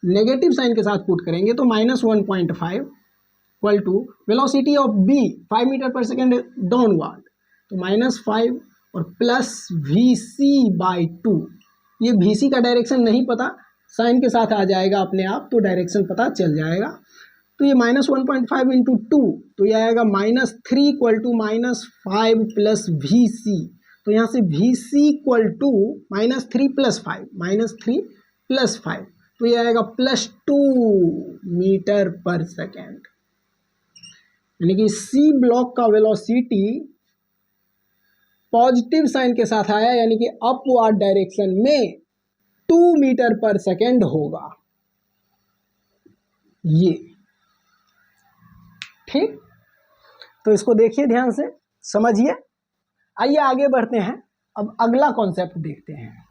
[SPEAKER 1] negative sign के साथ पुट करेंगे तो -1.5 equal to velocity of B 5 meter per second downward, तो -5 और प्लस VC/2। ये VC का डायरेक्शन नहीं पता, साइन के साथ आ जाएगा अपने आप, तो डायरेक्शन पता चल जाएगा। तो ये -1.5 इंटू 2, तो ये आएगा -3 इक्वल टू -5 प्लस VC। तो यहाँ से VC इक्वल टू -3 प्लस 5, तो ये आएगा +2 मीटर पर सेकेंड, यानी कि C ब्लॉक का वेलोसिटी पॉजिटिव साइन के साथ आया, यानी कि अपवर्ड डायरेक्शन में 2 मीटर पर सेकेंड होगा ये। ठीक, तो इसको देखिए ध्यान से, समझिए। आइए आगे बढ़ते हैं, अब अगला कॉन्सेप्ट देखते हैं।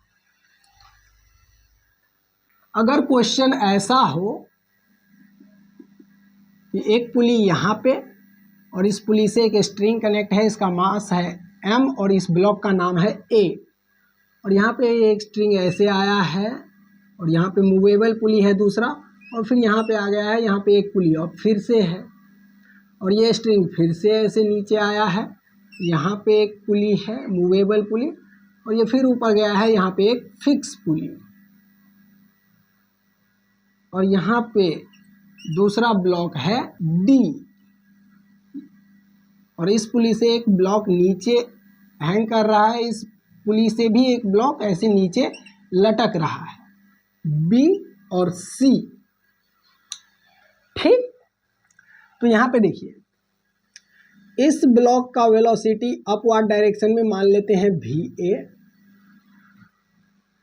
[SPEAKER 1] अगर क्वेश्चन ऐसा हो कि एक पुली यहाँ पे और इस पुली से एक स्ट्रिंग कनेक्ट है, इसका मास है M और इस ब्लॉक का नाम है A, और यहाँ पे एक स्ट्रिंग ऐसे आया है और यहाँ पे मूवेबल पुली है दूसरा, और फिर यहाँ पे आ गया है, यहाँ पे एक पुली और फिर से है, और ये स्ट्रिंग फिर से ऐसे नीचे आया है, यहाँ पे एक पुली है मूवेबल पुली, और ये फिर ऊपर गया है, यहाँ पे एक फिक्स पुली, और यहाँ पे दूसरा ब्लॉक है D, और इस पुली से एक ब्लॉक नीचे हैंग कर रहा है, इस पुली से भी एक ब्लॉक ऐसे नीचे लटक रहा है, B और C। ठीक, तो यहाँ पे देखिए, इस ब्लॉक का वेलोसिटी अपवर्ड डायरेक्शन में मान लेते हैं VA।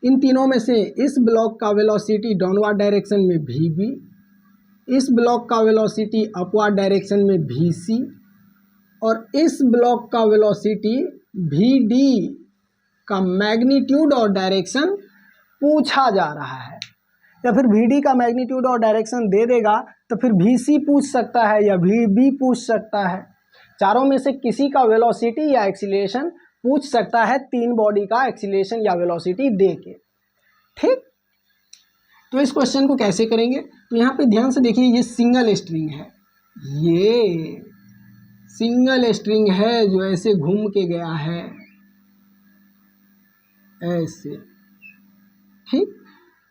[SPEAKER 1] इन तीनों में से इस ब्लॉक का वेलोसिटी डाउनवर्ड डायरेक्शन में VB, इस ब्लॉक का वेलोसिटी अपवर्ड डायरेक्शन में vc और इस ब्लॉक का वेलोसिटी vd का मैग्नीट्यूड और डायरेक्शन पूछा जा रहा है, या फिर vd का मैग्नीट्यूड और डायरेक्शन दे देगा तो फिर vc पूछ सकता है या vb पूछ सकता है। चारों में से किसी का वेलोसिटी या एक्सीलरेशन पूछ सकता है, तीन बॉडी का एक्सीलरेशन या वेलोसिटी दे के। ठीक, तो इस क्वेश्चन को कैसे करेंगे, तो यहाँ पे ध्यान से देखिए, ये सिंगल स्ट्रिंग है, ये सिंगल स्ट्रिंग है जो ऐसे घूम के गया है ऐसे। ठीक,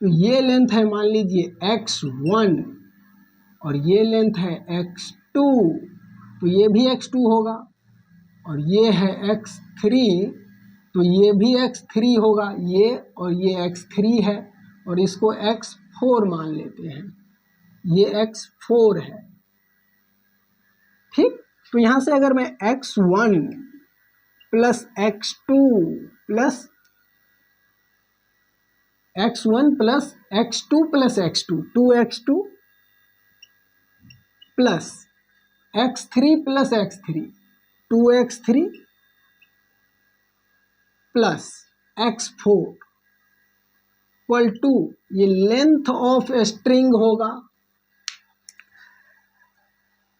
[SPEAKER 1] तो ये लेंथ है मान लीजिए x1 और ये लेंथ है x2, तो ये भी x2 होगा, और ये है x3 तो ये भी x3 होगा, ये और ये x3 है, और इसको x4 मान लेते हैं, ये x4 है। ठीक, तो यहाँ से अगर मैं x1 plus x2 plus x1 plus x2 plus x2 2x2 plus x3 plus x3 2x3 plus x4 equal to, ये लेंथ ऑफ स्ट्रिंग होगा,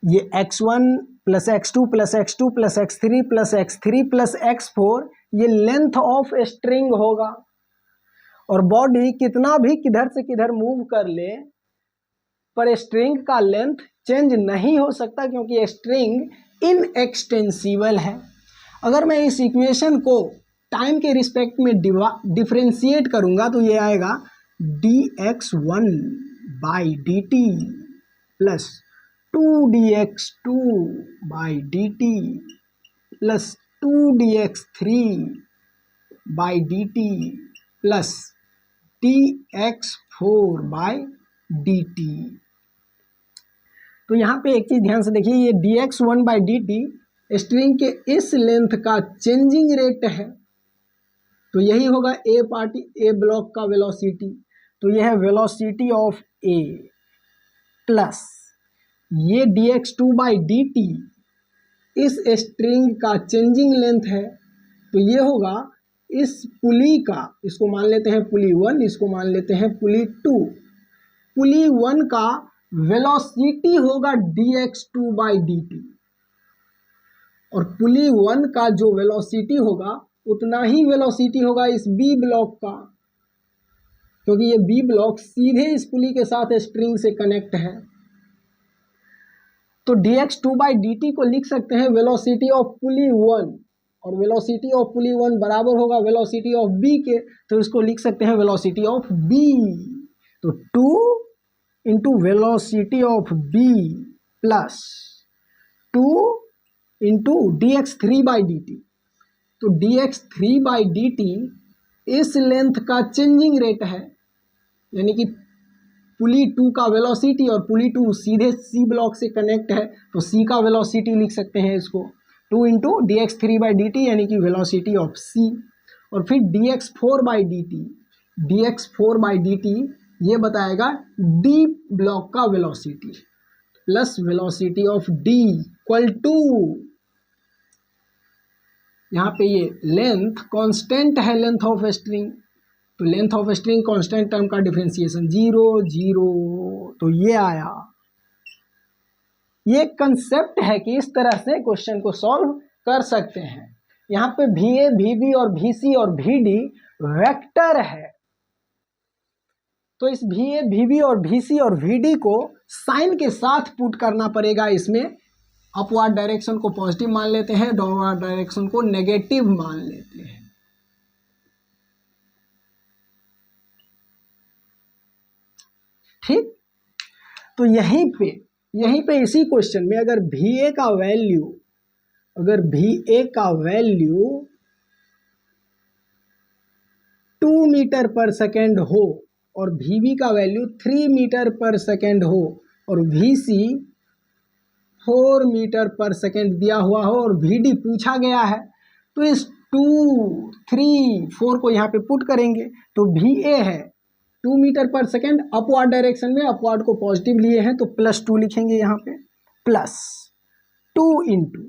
[SPEAKER 1] ये x1 plus x2 plus x2 plus x3 plus x3 plus x4 ये length of string होगा। और body कितना भी किधर से किधर मूव कर ले पर स्ट्रिंग का लेंथ चेंज नहीं हो सकता, क्योंकि स्ट्रिंग इनएक्सटेंसिबल है। अगर मैं इस इक्वेशन को टाइम के रिस्पेक्ट में डिफरेंशिएट करूंगा तो ये आएगा dx1 by dt plus 2dx2 by dt plus 2dx3 by dt plus dx4 by dt। तो यहाँ पे एक चीज ध्यान से देखिए, ये dx1 बाई dt स्ट्रिंग के इस लेंथ का चेंजिंग रेट है, तो यही होगा ए ब्लॉक का वेलोसिटी, तो यह है वेलोसिटी ऑफ ए, प्लस ये dx2 बाई dt इस स्ट्रिंग का चेंजिंग लेंथ है, तो ये होगा इस पुली का, इसको मान लेते हैं पुली 1, इसको मान लेते हैं पुली 2, पुली 1 का वेलोसिटी होगा dx2 बाई dt, और पुली 1 का जो वेलोसिटी होगा उतना ही वेलोसिटी होगा इस बी ब्लॉक का, क्योंकि ये बी ब्लॉक सीधे इस पुली के साथ स्ट्रिंग से कनेक्ट है। तो dx2 बाई dt को लिख सकते हैं वेलोसिटी ऑफ पुली 1, और वेलोसिटी ऑफ पुली 1 बराबर होगा वेलोसिटी ऑफ बी के, तो इसको लिख सकते हैं वेलोसिटी ऑफ बी। तो 2 into velocity of B plus 2 into dx3 by dt, तो dx3 बाई dt इस लेंथ का चेंजिंग रेट है, यानी कि पुली 2 का वेलोसिटी, और पुली 2 सीधे सी ब्लॉक से कनेक्ट है, तो सी का वेलोसिटी लिख सकते हैं इसको 2 इंटू dx3 बाई dt, यानी कि वेलोसिटी ऑफ सी, और फिर dx4 by dt, dx4 by dt ये बताएगा डी ब्लॉक का velocity, plus velocity of D equal to, यहाँ पे ये लेंथ कांस्टेंट है, लेंथ ऑफ स्ट्रिंग, तो length of string constant term का डिफरेंशिएशन 0 0, तो ये आया। ये कंसेप्ट है कि इस तरह से क्वेश्चन को सॉल्व कर सकते हैं। यहाँ पे VA, VB और VC और VD वेक्टर है, तो इस VA, VB और VC और VD को साइन के साथ पुट करना पड़ेगा। इसमें अपवर्ड डायरेक्शन को पॉजिटिव मान लेते हैं, डाउनवर्ड डायरेक्शन को नेगेटिव मान लेते हैं। ठीक, तो यहीं पे इसी क्वेश्चन में अगर VA का वैल्यू 2 मीटर पर सेकेंड हो और VB का वैल्यू 3 मीटर पर सेकेंड हो और VC 4 मीटर पर सेकेंड दिया हुआ हो और VD पूछा गया है, तो इस 2, 3, 4 को यहाँ पे पुट करेंगे, तो VA है 2 metre per second upward direction में, अपवर्ड को पॉजिटिव लिए हैं तो +2 लिखेंगे यहाँ पे, +2 into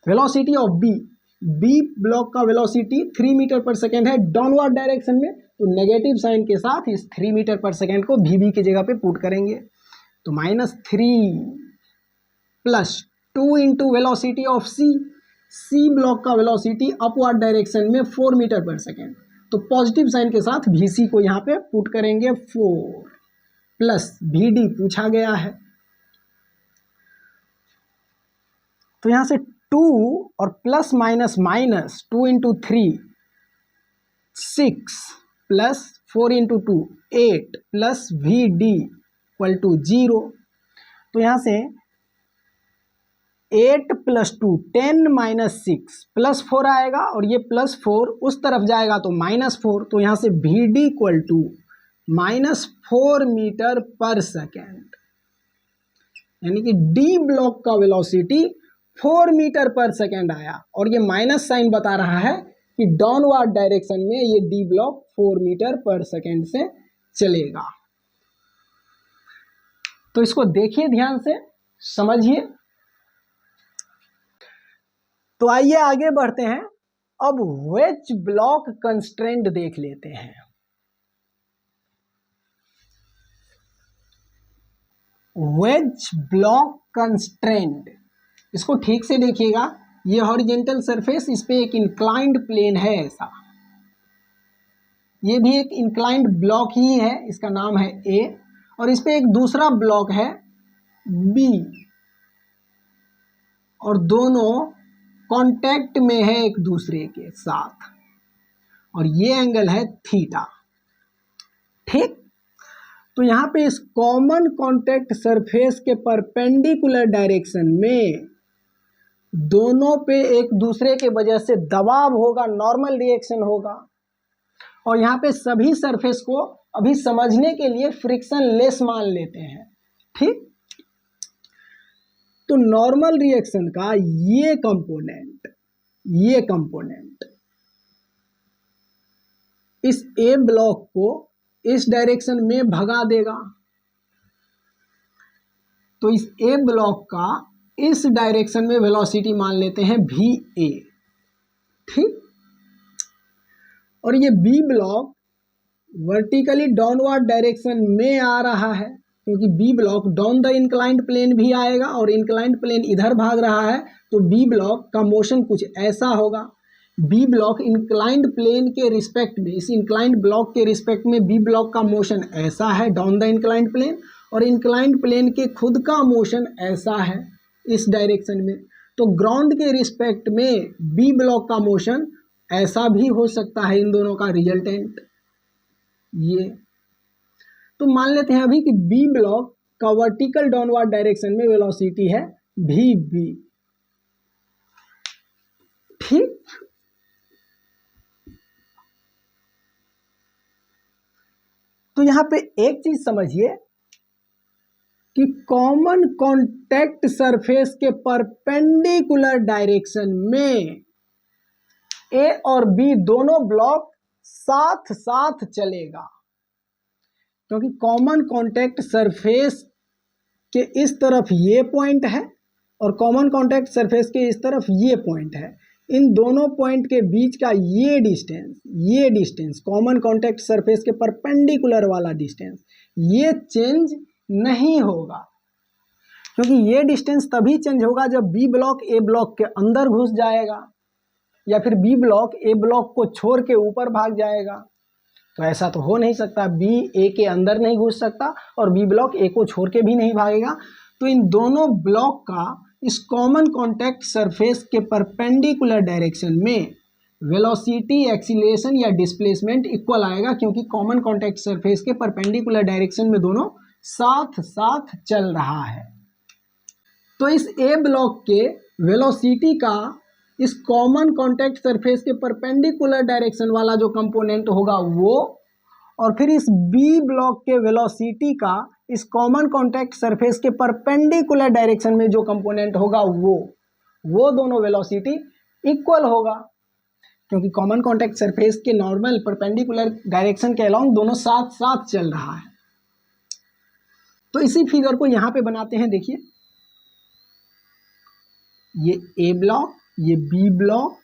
[SPEAKER 1] velocity of B block का वेलोसिटी 3 मीटर पर सेकेंड है डाउनवर्ड डायरेक्शन में, तो नेगेटिव साइन के साथ इस 3 मीटर पर सेकेंड को वी की जगह पे पुट करेंगे, तो -3 +2 into velocity of C block का वेलोसिटी अपवर्ड डायरेक्शन में 4 मीटर पर सेकेंड, तो पॉजिटिव साइन के साथ VC को यहाँ पे पुट करेंगे 4 प्लस VD पूछा गया है, तो यहाँ से 2 और plus minus 2 into 3 6 plus 4 into 2 8 plus VD equal to 0, तो यहाँ से 8 + 2 10 - 6 +4 आएगा और ये +4 उस तरफ जाएगा तो -4, तो यहाँ से VD equal to -4 metre per second, यानी कि D ब्लॉक का वेलोसिटी 4 मीटर पर सेकेंड आया, और ये माइनस साइन बता रहा है कि डाउनवर्ड डायरेक्शन में ये D block 4 metre per second से चलेगा। तो इसको देखिए ध्यान से, समझिए। तो आइए आगे बढ़ते हैं, अब वेज ब्लॉक कंस्ट्रेंट देख लेते हैं। वेज ब्लॉक कंस्ट्रेंट, इसको ठीक से देखिएगा, ये हॉरिजॉन्टल सरफेस, इस पे एक इंक्लाइंड प्लेन है ऐसा, ये भी एक इंक्लाइंड ब्लॉक ही है, इसका नाम है A, और इस पे एक दूसरा ब्लॉक है B, और दोनों कांटेक्ट में है एक दूसरे के साथ, और ये एंगल है थीटा, ठीक। तो यहाँ पे इस कॉमन कांटेक्ट सरफेस के परपेंडिकुलर डायरेक्शन में दोनों पे एक दूसरे के वजह से दबाव होगा, नॉर्मल रिएक्शन होगा, और यहाँ पे सभी सरफेस को अभी समझने के लिए फ्रिक्शन लेस मान लेते हैं, ठीक। तो नॉर्मल रिएक्शन का ये कंपोनेंट इस A ब्लॉक को इस डायरेक्शन में भगा देगा, तो इस A ब्लॉक का इस डायरेक्शन में वेलोसिटी मान लेते हैं VA, ठीक। और ये B block vertically downward direction में आ रहा है, क्योंकि B block down the inclined plane भी आएगा, और इंक्लाइंड प्लेन इधर भाग रहा है, तो B ब्लॉक का मोशन कुछ ऐसा होगा। B ब्लॉक इंक्लाइंड प्लेन के रिस्पेक्ट में, इस इंक्लाइंड ब्लॉक के रिस्पेक्ट में B ब्लॉक का मोशन ऐसा है डाउन द इंक्लाइंड प्लेन, और इंक्लाइंड प्लेन के खुद का मोशन ऐसा है इस डायरेक्शन में, तो ग्राउंड के रिस्पेक्ट में B ब्लॉक का मोशन ऐसा भी हो सकता है, इन दोनों का रिजल्टेंट ये। तो मान लेते हैं अभी कि B ब्लॉक का वर्टिकल डाउनवर्ड डायरेक्शन में वेलोसिटी है VB, ठीक। तो यहां पे एक चीज समझिए कि कॉमन कांटेक्ट सरफेस के परपेंडिकुलर डायरेक्शन में A और B दोनों ब्लॉक साथ साथ चलेगा, क्योंकि कॉमन कांटेक्ट सरफेस के इस तरफ ये पॉइंट है और कॉमन कांटेक्ट सरफेस के इस तरफ ये पॉइंट है, इन दोनों पॉइंट के बीच का ये डिस्टेंस कॉमन कांटेक्ट सरफेस के परपेंडिकुलर वाला डिस्टेंस, ये चेंज नहीं होगा, क्योंकि ये डिस्टेंस तभी चेंज होगा जब B ब्लॉक A ब्लॉक के अंदर घुस जाएगा, या फिर B ब्लॉक A ब्लॉक को छोड़ के ऊपर भाग जाएगा। तो ऐसा तो हो नहीं सकता, B A के अंदर नहीं घुस सकता और B ब्लॉक A को छोड़ के भी नहीं भागेगा। तो इन दोनों ब्लॉक का इस कॉमन कांटेक्ट सरफेस के परपेंडिकुलर डायरेक्शन में वेलोसिटी, एक्सीलरेशन या डिस्प्लेसमेंट इक्वल आएगा, क्योंकि कॉमन कांटेक्ट सरफेस के परपेंडिकुलर डायरेक्शन में दोनों साथ साथ चल रहा है। तो इस A ब्लॉक के वेलोसिटी का इस कॉमन कांटेक्ट सरफेस के परपेंडिकुलर डायरेक्शन वाला जो कंपोनेंट होगा वो, और फिर इस B ब्लॉक के वेलोसिटी का इस कॉमन कांटेक्ट सरफेस के परपेंडिकुलर डायरेक्शन में जो कंपोनेंट होगा वो दोनों वेलोसिटी इक्वल होगा। क्योंकि कॉमन कॉन्टैक्ट सरफेस के नॉर्मल परपेंडिकुलर डायरेक्शन के अलोंग दोनों साथ साथ चल रहा है। तो इसी फिगर को यहाँ पे बनाते हैं। देखिए ये ए ब्लॉक, ये बी ब्लॉक,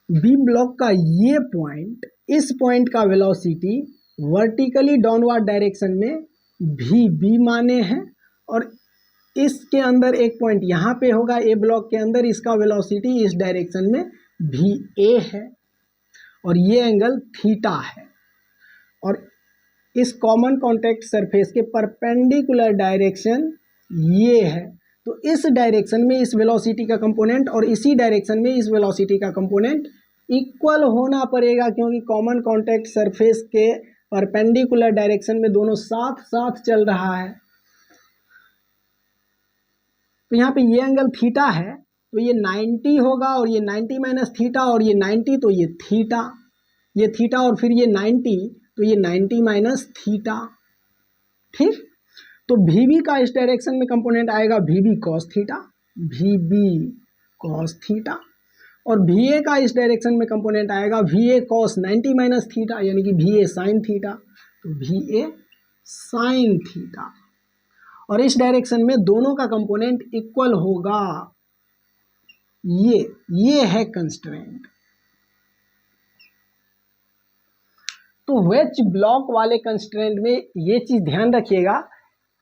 [SPEAKER 1] बी ब्लॉक का ये पॉइंट, इस पॉइंट का वेलोसिटी वर्टिकली डाउनवर्ड डायरेक्शन में भी बी माने हैं, और इसके अंदर एक पॉइंट यहाँ पे होगा ए ब्लॉक के अंदर, इसका वेलोसिटी इस डायरेक्शन में भी ए है, और ये एंगल थीटा है। और इस कॉमन कॉन्टैक्ट सरफेस के परपेंडिकुलर डायरेक्शन ये है। तो इस डायरेक्शन में इस वेलोसिटी का कंपोनेंट और इसी डायरेक्शन में इस वेलोसिटी का कंपोनेंट इक्वल होना पड़ेगा, क्योंकि कॉमन कॉन्टैक्ट सरफेस के परपेंडिकुलर डायरेक्शन में दोनों साथ साथ चल रहा है। तो यहाँ पे ये एंगल थीटा है, तो ये 90 होगा, और ये 90 माइनस थीटा, और ये 90 तो ये थीटा, ये थीटा, और फिर ये 90 तो ये 90 माइनस थीटा। ठीक, तो VB का इस डायरेक्शन में कंपोनेंट आएगा VB cos theta, VB cos theta, और VA का इस डायरेक्शन में कंपोनेंट आएगा VA कॉस 90 माइनस थीटा, यानी कि VA साइन थीटा, तो VA साइन थीटा। और इस डायरेक्शन में दोनों का कंपोनेंट इक्वल होगा। ये है कंस्ट्रेंट। तो वेज ब्लॉक वाले कंस्ट्रेंट में ये चीज ध्यान रखिएगा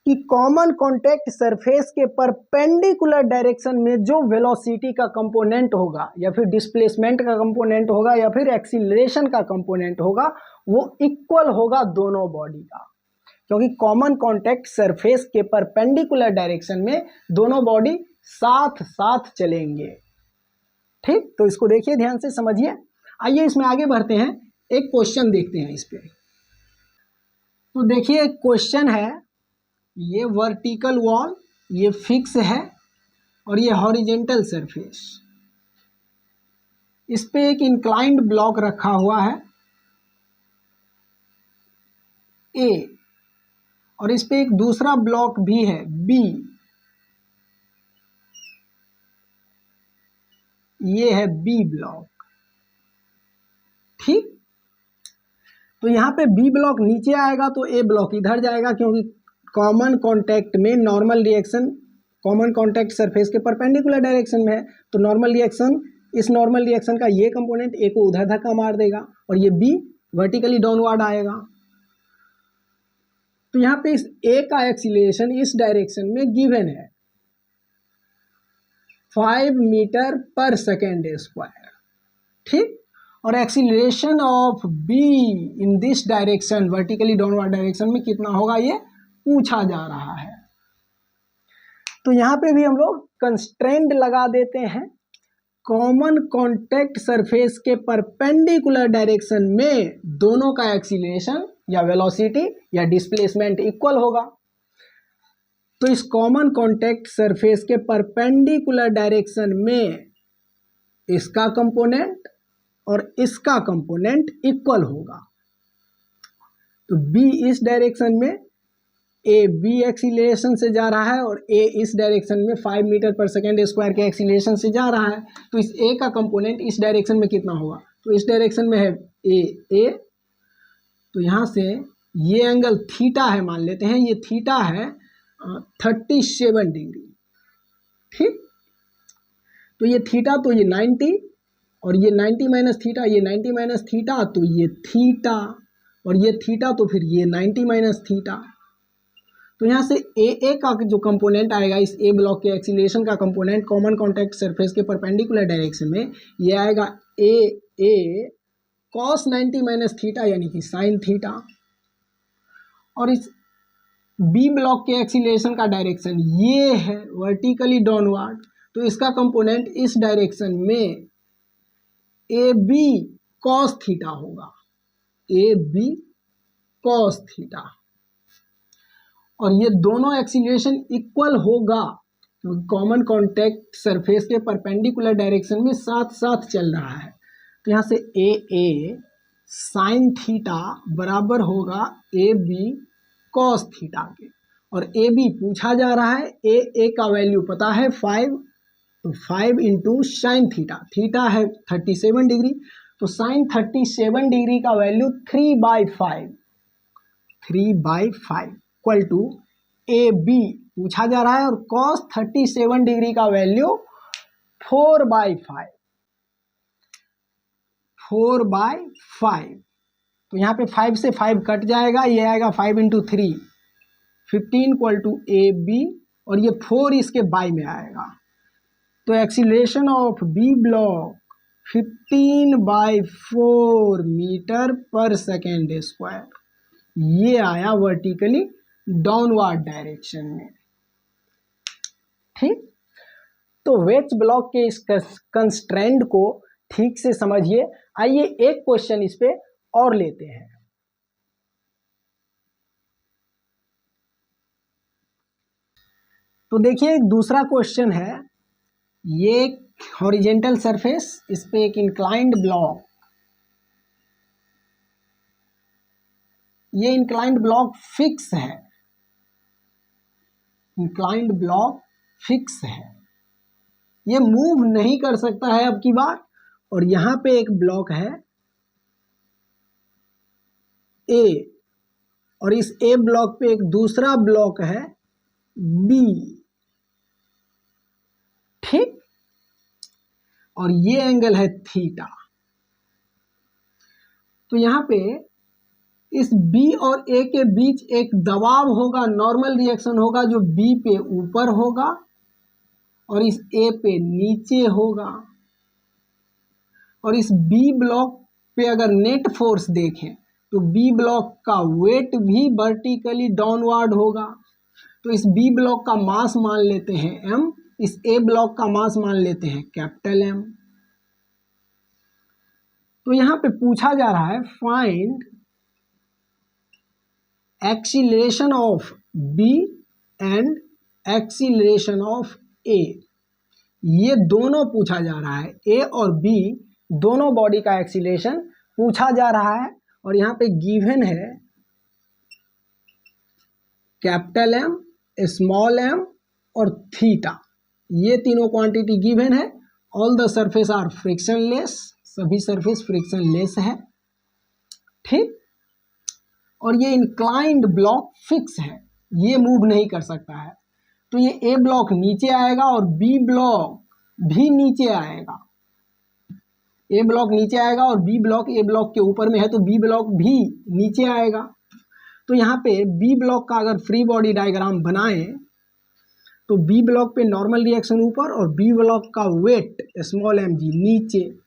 [SPEAKER 1] कि कॉमन कॉन्टैक्ट सरफेस के परपेंडिकुलर डायरेक्शन में जो वेलोसिटी का कंपोनेंट होगा, या फिर डिस्प्लेसमेंट का कंपोनेंट होगा, या फिर एक्सीलरेशन का कंपोनेंट होगा, वो इक्वल होगा दोनों बॉडी का, क्योंकि कॉमन कॉन्टैक्ट सरफेस के परपेंडिकुलर डायरेक्शन में दोनों बॉडी साथ साथ चलेंगे। ठीक, तो इसको देखिए, ध्यान से समझिए। आइए इसमें आगे बढ़ते हैं, एक क्वेश्चन देखते हैं इस पे। तो देखिए एक क्वेश्चन है, ये वर्टिकल वॉल, ये फिक्स है, और ये हॉरिजेंटल सरफेस, इस पे एक इंक्लाइंड ब्लॉक रखा हुआ है ए, और इस पे एक दूसरा ब्लॉक भी है बी, ये है बी ब्लॉक। ठीक, तो यहाँ पे बी ब्लॉक नीचे आएगा तो ए ब्लॉक इधर जाएगा, क्योंकि कॉमन कॉन्टैक्ट में normal reaction common contact surface के परपेंडिकुलर डायरेक्शन में है, तो नॉर्मल रिएक्शन, इस नॉर्मल रिएक्शन का ये कंपोनेंट ए को उधर धक्का मार देगा, और ये बी वर्टिकली डाउनवर्ड आएगा। तो यहाँ पे इस ए का एक्सीलरेशन इस डायरेक्शन में गिवन है 5 मीटर पर सेकेंड स्क्वायर। ठीक, और acceleration of be in this direction, vertically downward direction में कितना होगा ये पूछा जा रहा है। तो यहाँ पे भी हम लोग कंस्ट्रेंट लगा देते हैं, कॉमन कॉन्टैक्ट सरफेस के परपेंडिकुलर डायरेक्शन में दोनों का एक्सीलरेशन या वेलोसिटी या डिस्प्लेसमेंट इक्वल होगा। तो इस कॉमन कॉन्टैक्ट सरफेस के परपेंडिकुलर डायरेक्शन में इसका कंपोनेंट और इसका कंपोनेंट इक्वल होगा। तो बी इस डायरेक्शन में ए बी एक्सीलरेशन से जा रहा है, और ए इस डायरेक्शन में 5 मीटर पर सेकेंड स्क्वायर के एक्सीलरेशन से जा रहा है। तो इस ए का कंपोनेंट इस डायरेक्शन में कितना होगा, तो इस डायरेक्शन में है ए, तो यहाँ से ये एंगल थीटा है, मान लेते हैं ये थीटा है 37 डिग्री। ठीक, तो ये थीटा, तो ये 90, और ये 90 माइनस थीटा, ये 90 माइनस थीटा, तो ये थीटा, और ये थीटा, तो फिर ये 90 माइनस थीटा। तो यहाँ से ए का जो कंपोनेंट आएगा, इस ए ब्लॉक के एक्सीलरेशन का कंपोनेंट कॉमन कॉन्टैक्ट सरफेस के परपेंडिकुलर डायरेक्शन में ये आएगा ए कॉस 90 माइनस थीटा, यानी कि साइन थीटा। और इस बी ब्लॉक के एक्सीलरेशन का डायरेक्शन ये है वर्टिकली डाउनवर्ड, तो इसका कंपोनेंट इस डायरेक्शन में ए बी कॉस थीटा होगा, ए बी कॉस थीटा। और ये दोनों एक्सीलरेशन इक्वल होगा, क्योंकि कॉमन कॉन्टैक्ट सरफेस के परपेंडिकुलर डायरेक्शन में साथ साथ चल रहा है। तो यहाँ से ए साइन थीटा बराबर होगा ए बी कॉस थीटा के, और ए बी पूछा जा रहा है। ए का वैल्यू पता है 5, तो 5 इंटू साइन थीटा, थीटा है 37 डिग्री, तो साइन 37 डिग्री का value 3/5 equal to a B पूछा जा रहा है, और कॉस 37 डिग्री का वैल्यू 4/5 तो यहाँ पे 5 से 5 कट जाएगा, ये आएगा 5 into 3 15 equal to a B, और ये 4 इसके बाई में आएगा। तो acceleration of B block 15/4 metre per second square, ये आया वर्टिकली डाउनवर्ड डायरेक्शन में। ठीक, तो वेज ब्लॉक के इस कंस्ट्रेंट को ठीक से समझिए। आइए एक क्वेश्चन इस पे और लेते हैं। तो देखिए एक दूसरा क्वेश्चन है, ये हॉरिजेंटल सरफेस, इस पे एक इंक्लाइंड ब्लॉक, ये इंक्लाइंड ब्लॉक फिक्स है, इंक्लाइंड ब्लॉक फिक्स है, ये मूव नहीं कर सकता है अब की बार। और यहां पे एक ब्लॉक है ए, और इस ए ब्लॉक पे एक दूसरा ब्लॉक है बी। ठीक, और ये एंगल है थीटा। तो यहां पे इस बी और ए के बीच एक दबाव होगा, नॉर्मल रिएक्शन होगा, जो बी पे ऊपर होगा और इस ए पे नीचे होगा। और इस बी ब्लॉक पे अगर नेट फोर्स देखें तो बी ब्लॉक का वेट भी वर्टिकली डाउनवर्ड होगा। तो इस बी ब्लॉक का मास मान लेते हैं m, इस ए ब्लॉक का मास मान लेते हैं कैपिटल M। तो यहां पे पूछा जा रहा है find acceleration of B and acceleration of A, ये दोनों पूछा जा रहा है। ए और बी दोनों बॉडी का एक्सीलरेशन पूछा जा रहा है, और यहाँ पे गिवन है कैपिटल M, स्मॉल m और थीटा, ये तीनों क्वांटिटी गिवन है। All the surface are frictionless, सभी सरफेस फ्रिक्शनलेस है। ठीक, और ये इंक्लाइंड ब्लॉक फिक्स है, ये मूव नहीं कर सकता है। तो ये ए ब्लॉक नीचे आएगा और बी ब्लॉक भी नीचे आएगा। ए ब्लॉक नीचे आएगा और बी ब्लॉक ए ब्लॉक के ऊपर में है, तो बी ब्लॉक भी नीचे आएगा। तो यहाँ पे बी ब्लॉक का अगर फ्री बॉडी डायग्राम बनाएं तो बी ब्लॉक पे नॉर्मल रिएक्शन ऊपर और बी ब्लॉक का वेट स्मॉल mg नीचे,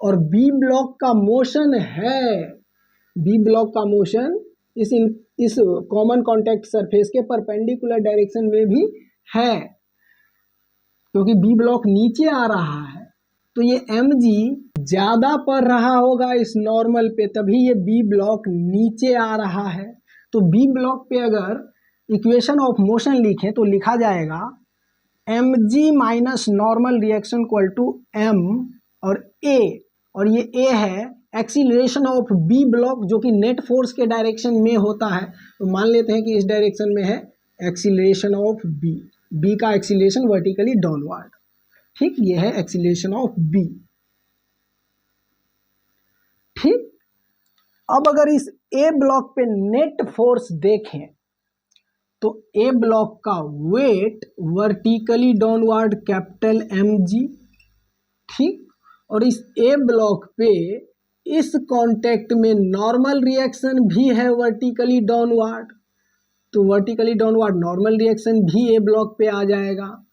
[SPEAKER 1] और बी ब्लॉक का मोशन है, बी ब्लॉक का मोशन इस कॉमन कॉन्टैक्ट सरफेस के परपेंडिकुलर डायरेक्शन में भी है, क्योंकि बी ब्लॉक नीचे आ रहा है। तो ये mg ज्यादा पड़ रहा होगा इस नॉर्मल पे, तभी ये बी ब्लॉक नीचे आ रहा है। तो बी ब्लॉक पे अगर इक्वेशन ऑफ मोशन लिखें तो लिखा जाएगा mg minus normal reaction equal to m और a, और ये a है एक्सीलरेशन ऑफ बी ब्लॉक, जो कि नेट फोर्स के डायरेक्शन में होता है। तो मान लेते हैं कि इस डायरेक्शन में है एक्सीलरेशन ऑफ बी, बी का एक्सीलरेशन वर्टिकली डाउनवर्ड। ठीक, ये है एक्सीलरेशन ऑफ बी। ठीक, अब अगर इस ए ब्लॉक पे नेट फोर्स देखें तो ए ब्लॉक का weight vertically downward capital mg। ठीक, और इस ए ब्लॉक पे इस कांटेक्ट में नॉर्मल रिएक्शन भी है वर्टिकली डाउनवर्ड, तो वर्टिकली डाउनवर्ड नॉर्मल रिएक्शन भी ए ब्लॉक पे आ जाएगा।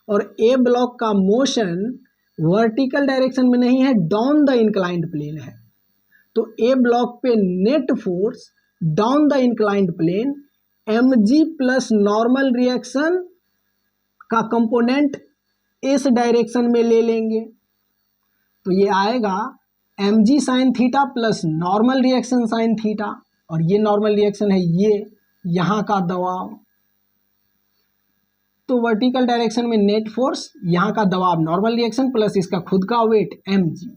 [SPEAKER 1] और ए ब्लॉक का मोशन वर्टिकल डायरेक्शन में नहीं है, डाउन द इंक्लाइंड प्लेन है। तो ए ब्लॉक पे net force down the inclined plane mg plus normal reaction का कंपोनेंट इस डायरेक्शन में ले लेंगे, तो ये आएगा mg sine theta plus normal reaction sine theta, और ये नॉर्मल रिएक्शन है ये यहाँ का दबाव। तो वर्टिकल डायरेक्शन में नेट फोर्स, यहाँ का दबाव नॉर्मल रिएक्शन प्लस इसका खुद का वेट mg।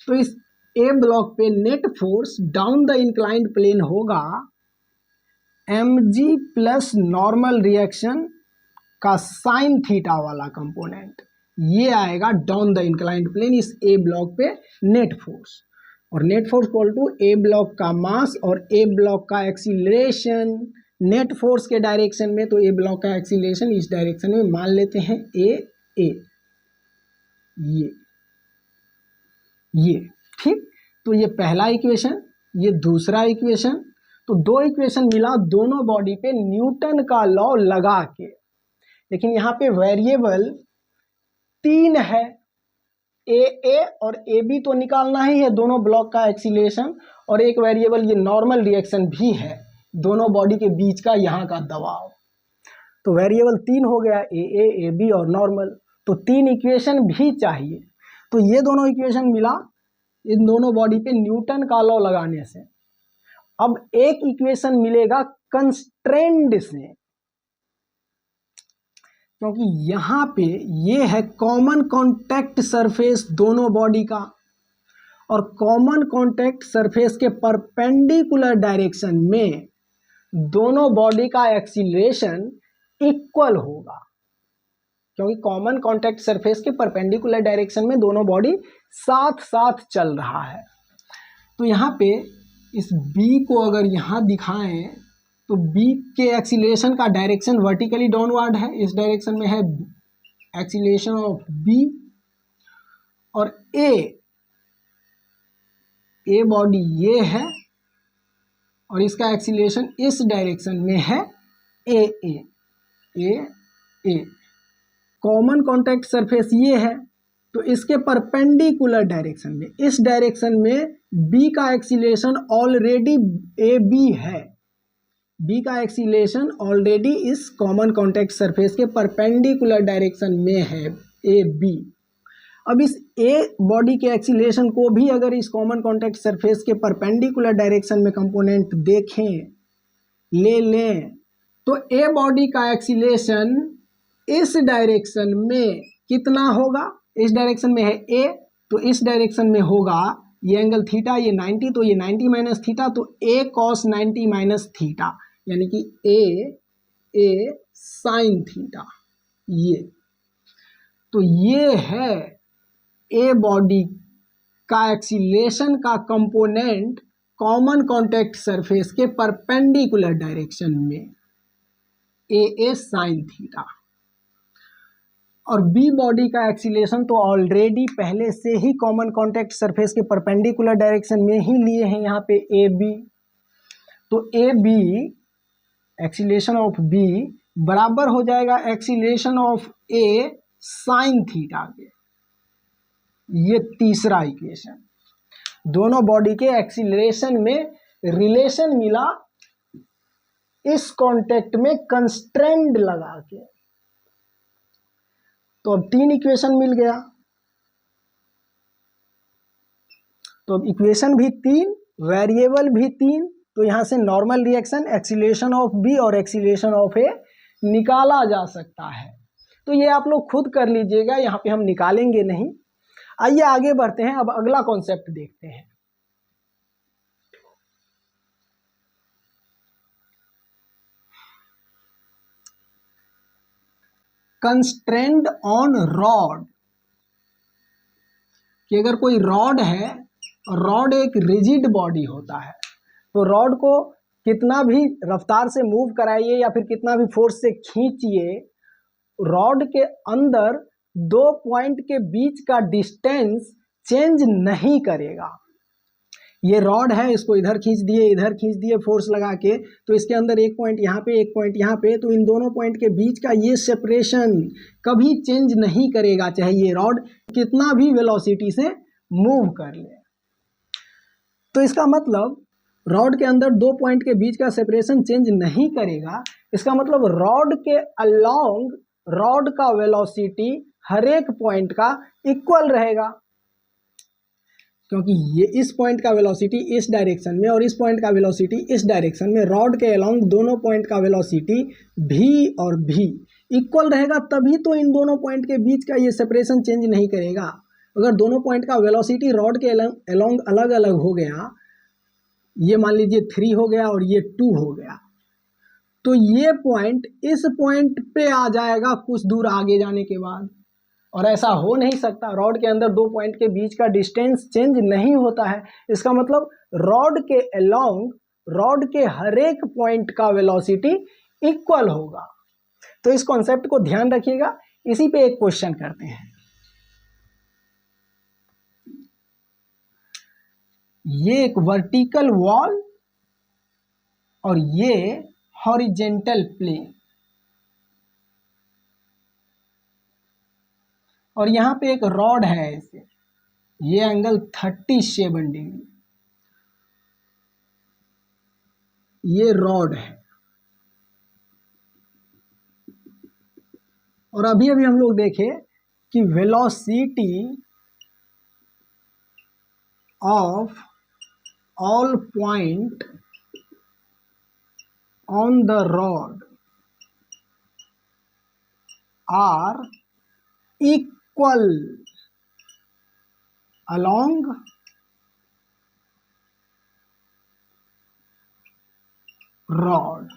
[SPEAKER 1] तो इस ए ब्लॉक पे net force down the inclined plane होगा mg प्लस नॉर्मल रिएक्शन का साइन थीटा वाला कंपोनेंट, ये आएगा डाउन द इंक्लाइंड प्लेन इस ए ब्लॉक पे नेट फोर्स। और net force equal to A block का मास और ए ब्लॉक का एक्सीलरेशन। नेट फोर्स के डायरेक्शन में तो ए ब्लॉक का एक्सीलरेशन इस डायरेक्शन में मान लेते हैं ए ये ठीक। तो ये पहला इक्वेशन, ये दूसरा इक्वेशन। तो दो इक्वेशन मिला दोनों बॉडी पे न्यूटन का लॉ लगा के। लेकिन यहाँ पे वेरिएबल 3 है, ए और ए बी तो निकालना ही है, दोनों ब्लॉक का एक्सीलरेशन, और एक वेरिएबल ये नॉर्मल रिएक्शन भी है, दोनों बॉडी के बीच का यहाँ का दबाव। तो वेरिएबल 3 हो गया, ए बी और नॉर्मल। तो 3 इक्वेशन भी चाहिए। तो ये दोनों इक्वेशन मिला इन दोनों बॉडी पे न्यूटन का लॉ लगाने से। अब एक इक्वेशन मिलेगा कंस्ट्रेंड से, क्योंकि यहाँ पे ये है कॉमन कॉन्टैक्ट सरफेस दोनों बॉडी का, और कॉमन कॉन्टैक्ट सरफेस के परपेंडिकुलर डायरेक्शन में दोनों बॉडी का एक्सीलरेशन इक्वल होगा, क्योंकि कॉमन कॉन्टैक्ट सरफेस के परपेंडिकुलर डायरेक्शन में दोनों बॉडी साथ साथ चल रहा है। तो यहाँ पे इस B को अगर यहाँ दिखाएं तो B के एक्सीलरेशन का डायरेक्शन वर्टिकली डाउनवर्ड है, इस डायरेक्शन में है एक्सीलरेशन ऑफ B, और ए बॉडी ये है और इसका एक्सीलरेशन इस डायरेक्शन में है ए। कॉमन कॉन्टैक्ट सरफेस ये है, तो इसके परपेंडिकुलर डायरेक्शन में, इस डायरेक्शन में B का एक्सीलरेशन ऑलरेडी ए बी है, B का एक्सीलरेशन ऑलरेडी इस कॉमन कॉन्टैक्ट सरफेस के परपेंडिकुलर डायरेक्शन में है ए बी। अब इस ए बॉडी के एक्सीलरेशन को भी अगर इस कॉमन कॉन्टैक्ट सरफेस के परपेंडिकुलर डायरेक्शन में कंपोनेंट देखें, ले लें, तो ए बॉडी का एक्सीलरेशन इस डायरेक्शन में कितना होगा, इस डायरेक्शन में है ए, तो इस डायरेक्शन में होगा ये एंगल थीटा, ये 90, तो ये 90 माइनस थीटा, तो ए कॉस 90 माइनस थीटा, यानी कि ए साइन थीटा। ये तो ये है ए बॉडी का एक्सीलरेशन का कंपोनेंट कॉमन कॉन्टैक्ट सरफेस के परपेंडिकुलर डायरेक्शन में, ए साइन थीटा। और बी बॉडी का एक्सीलरेशन तो ऑलरेडी पहले से ही कॉमन कॉन्टैक्ट सरफेस के परपेंडिकुलर डायरेक्शन में ही लिए हैं यहाँ पे ए बी। तो a B acceleration of B बराबर हो जाएगा acceleration of A sine theta के। ये तीसरा इक्वेशन, दोनों बॉडी के एक्सीलरेशन में रिलेशन मिला इस कॉन्टैक्ट में कंस्ट्रेंड लगा के। तो अब 3 इक्वेशन मिल गया। तो अब इक्वेशन भी 3, वेरिएबल भी 3, तो यहाँ से normal reaction, acceleration of B और एक्सीलरेशन ऑफ ए निकाला जा सकता है। तो ये आप लोग खुद कर लीजिएगा, यहाँ पे हम निकालेंगे नहीं। आइए आगे बढ़ते हैं, अब अगला कॉन्सेप्ट देखते हैं। कंस्ट्रेंड ऑन रॉड, कि अगर कोई रॉड है, रॉड एक रिजिड बॉडी होता है, तो रॉड को कितना भी रफ्तार से मूव कराइए या फिर कितना भी फोर्स से खींचिए, रॉड के अंदर 2 पॉइंट के बीच का डिस्टेंस चेंज नहीं करेगा। ये रॉड है, इसको इधर खींच दिए फोर्स लगा के, तो इसके अंदर एक पॉइंट यहाँ पे, एक पॉइंट यहाँ पे, तो इन दोनों पॉइंट के बीच का ये सेपरेशन कभी चेंज नहीं करेगा, चाहे ये रॉड कितना भी वेलोसिटी से मूव कर ले। तो इसका मतलब रॉड के अंदर 2 पॉइंट के बीच का सेपरेशन चेंज नहीं करेगा। इसका मतलब रॉड के अलोंग रॉड का वेलोसिटी हर एक पॉइंट का इक्वल रहेगा, क्योंकि ये इस पॉइंट का वेलोसिटी इस डायरेक्शन में और इस पॉइंट का वेलोसिटी इस डायरेक्शन में, रॉड के अलोंग दोनों पॉइंट का वेलोसिटी भी और भी इक्वल रहेगा, तभी तो इन दोनों पॉइंट के बीच का ये सेपरेशन चेंज नहीं करेगा। अगर दोनों पॉइंट का वेलोसिटी रॉड के अलोंग अलग अलग हो गया, ये मान लीजिए 3 हो गया और ये 2 हो गया, तो ये पॉइंट इस पॉइंट पे आ जाएगा कुछ दूर आगे जाने के बाद, और ऐसा हो नहीं सकता। रॉड के अंदर दो पॉइंट के बीच का डिस्टेंस चेंज नहीं होता है। इसका मतलब रॉड के अलोंग रॉड के हर एक पॉइंट का वेलोसिटी इक्वल होगा। तो इस कॉन्सेप्ट को ध्यान रखिएगा। इसी पे एक क्वेश्चन करते हैं। ये एक वर्टिकल वॉल और ये हॉरिजेंटल प्लेन, और यहां पे एक रॉड है ऐसे, ये एंगल 37 डिग्री, ये रॉड है। और अभी अभी हम लोग देखे कि velocity of all point on the rod are equal along rod.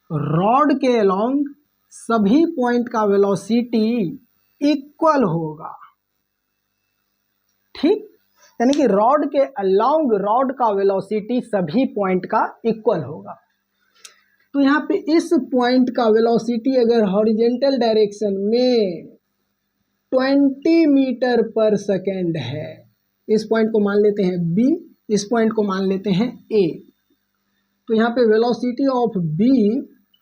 [SPEAKER 1] Rod के अलोंग सभी पॉइंट का वेलोसिटी इक्वल होगा। ठीक, यानी कि रॉड के अलोंग रॉड का वेलोसिटी सभी पॉइंट का इक्वल होगा। तो यहाँ पे इस पॉइंट का वेलोसिटी अगर हॉरिजेंटल डायरेक्शन में 20 मीटर पर सेकेंड है, इस पॉइंट को मान लेते हैं B, इस पॉइंट को मान लेते हैं A, तो यहाँ पे velocity of B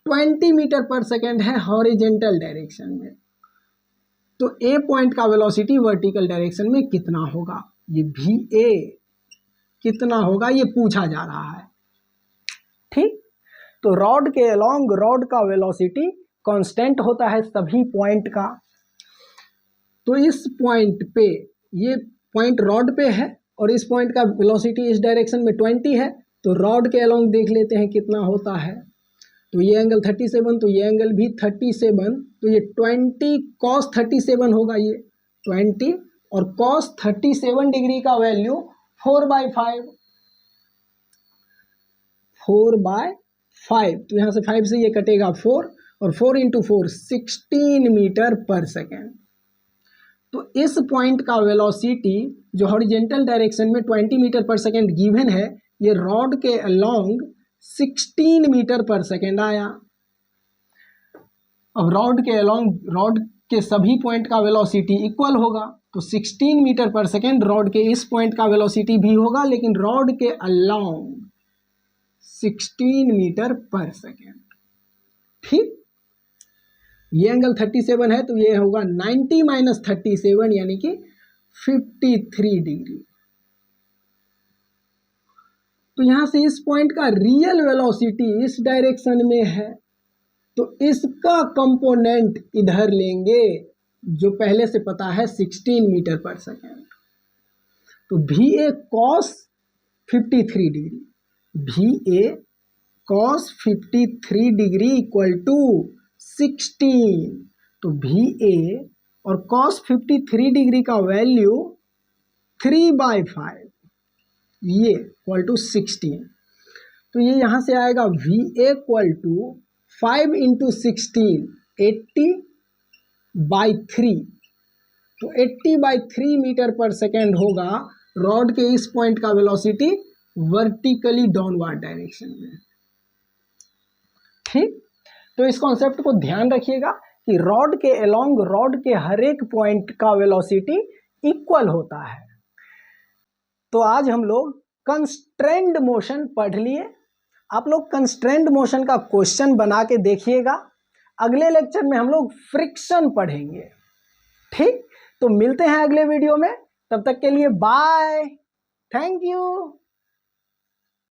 [SPEAKER 1] 20 metre per second है हॉरिजेंटल डायरेक्शन में। तो A पॉइंट का वेलोसिटी वर्टिकल डायरेक्शन में कितना होगा, ये VA कितना होगा ये पूछा जा रहा है। ठीक, तो रॉड के अलोंग रॉड का वेलोसिटी कांस्टेंट होता है सभी पॉइंट का। तो इस पॉइंट पे, ये पॉइंट रॉड पे है और इस पॉइंट का वेलोसिटी इस डायरेक्शन में 20 है, तो रॉड के अलोंग देख लेते हैं कितना होता है। तो ये एंगल 37, तो ये एंगल भी 37, तो ये 20 cos 37 होगा, ये 20 और cos 37 डिग्री का वैल्यू 4/5, 4/5, तो यहाँ से 5 से ये कटेगा 4, और 4 × 4 16 मीटर पर सेकेंड। तो इस पॉइंट का वेलोसिटी जो हॉरिजेंटल डायरेक्शन में 20 मीटर पर सेकेंड गिवन है, ये रॉड के अलोंग 16 मीटर पर सेकेंड आया। अब रॉड के अलोंग रॉड के सभी पॉइंट का वेलोसिटी इक्वल होगा, तो 16 मीटर पर सेकेंड रॉड के इस पॉइंट का वेलोसिटी भी होगा, लेकिन रॉड के अलोंग 16 मीटर पर सेकेंड। ठीक, ये एंगल 37 है, तो ये होगा 90 - 37 यानी कि 53 डिग्री। तो यहां से इस पॉइंट का रियल वेलोसिटी इस डायरेक्शन में है, तो इसका कंपोनेंट इधर लेंगे जो पहले से पता है 16 मीटर पर सेकेंड। तो VA cos 53 degree, VA cos 53 degree equal to 16, तो VA और cos 53 डिग्री का वैल्यू 3/5, ये इक्वल टू 16, तो ये यहाँ से आएगा VA इक्वल टू 5 × 16 80/3, तो 80/3 मीटर पर सेकेंड होगा रॉड के इस पॉइंट का वेलोसिटी वर्टिकली डाउनवर्ड डायरेक्शन में। ठीक, तो इस कॉन्सेप्ट को ध्यान रखिएगा कि रॉड के अलोंग रॉड के हर एक पॉइंट का वेलोसिटी इक्वल होता है। तो आज हम लोग कंस्ट्रेंड मोशन पढ़ लिए। आप लोग कंस्ट्रेंड मोशन का क्वेश्चन बना के देखिएगा। अगले लेक्चर में हम लोग फ्रिक्शन पढ़ेंगे। ठीक, तो मिलते हैं अगले वीडियो में, तब तक के लिए बाय, थैंक यू।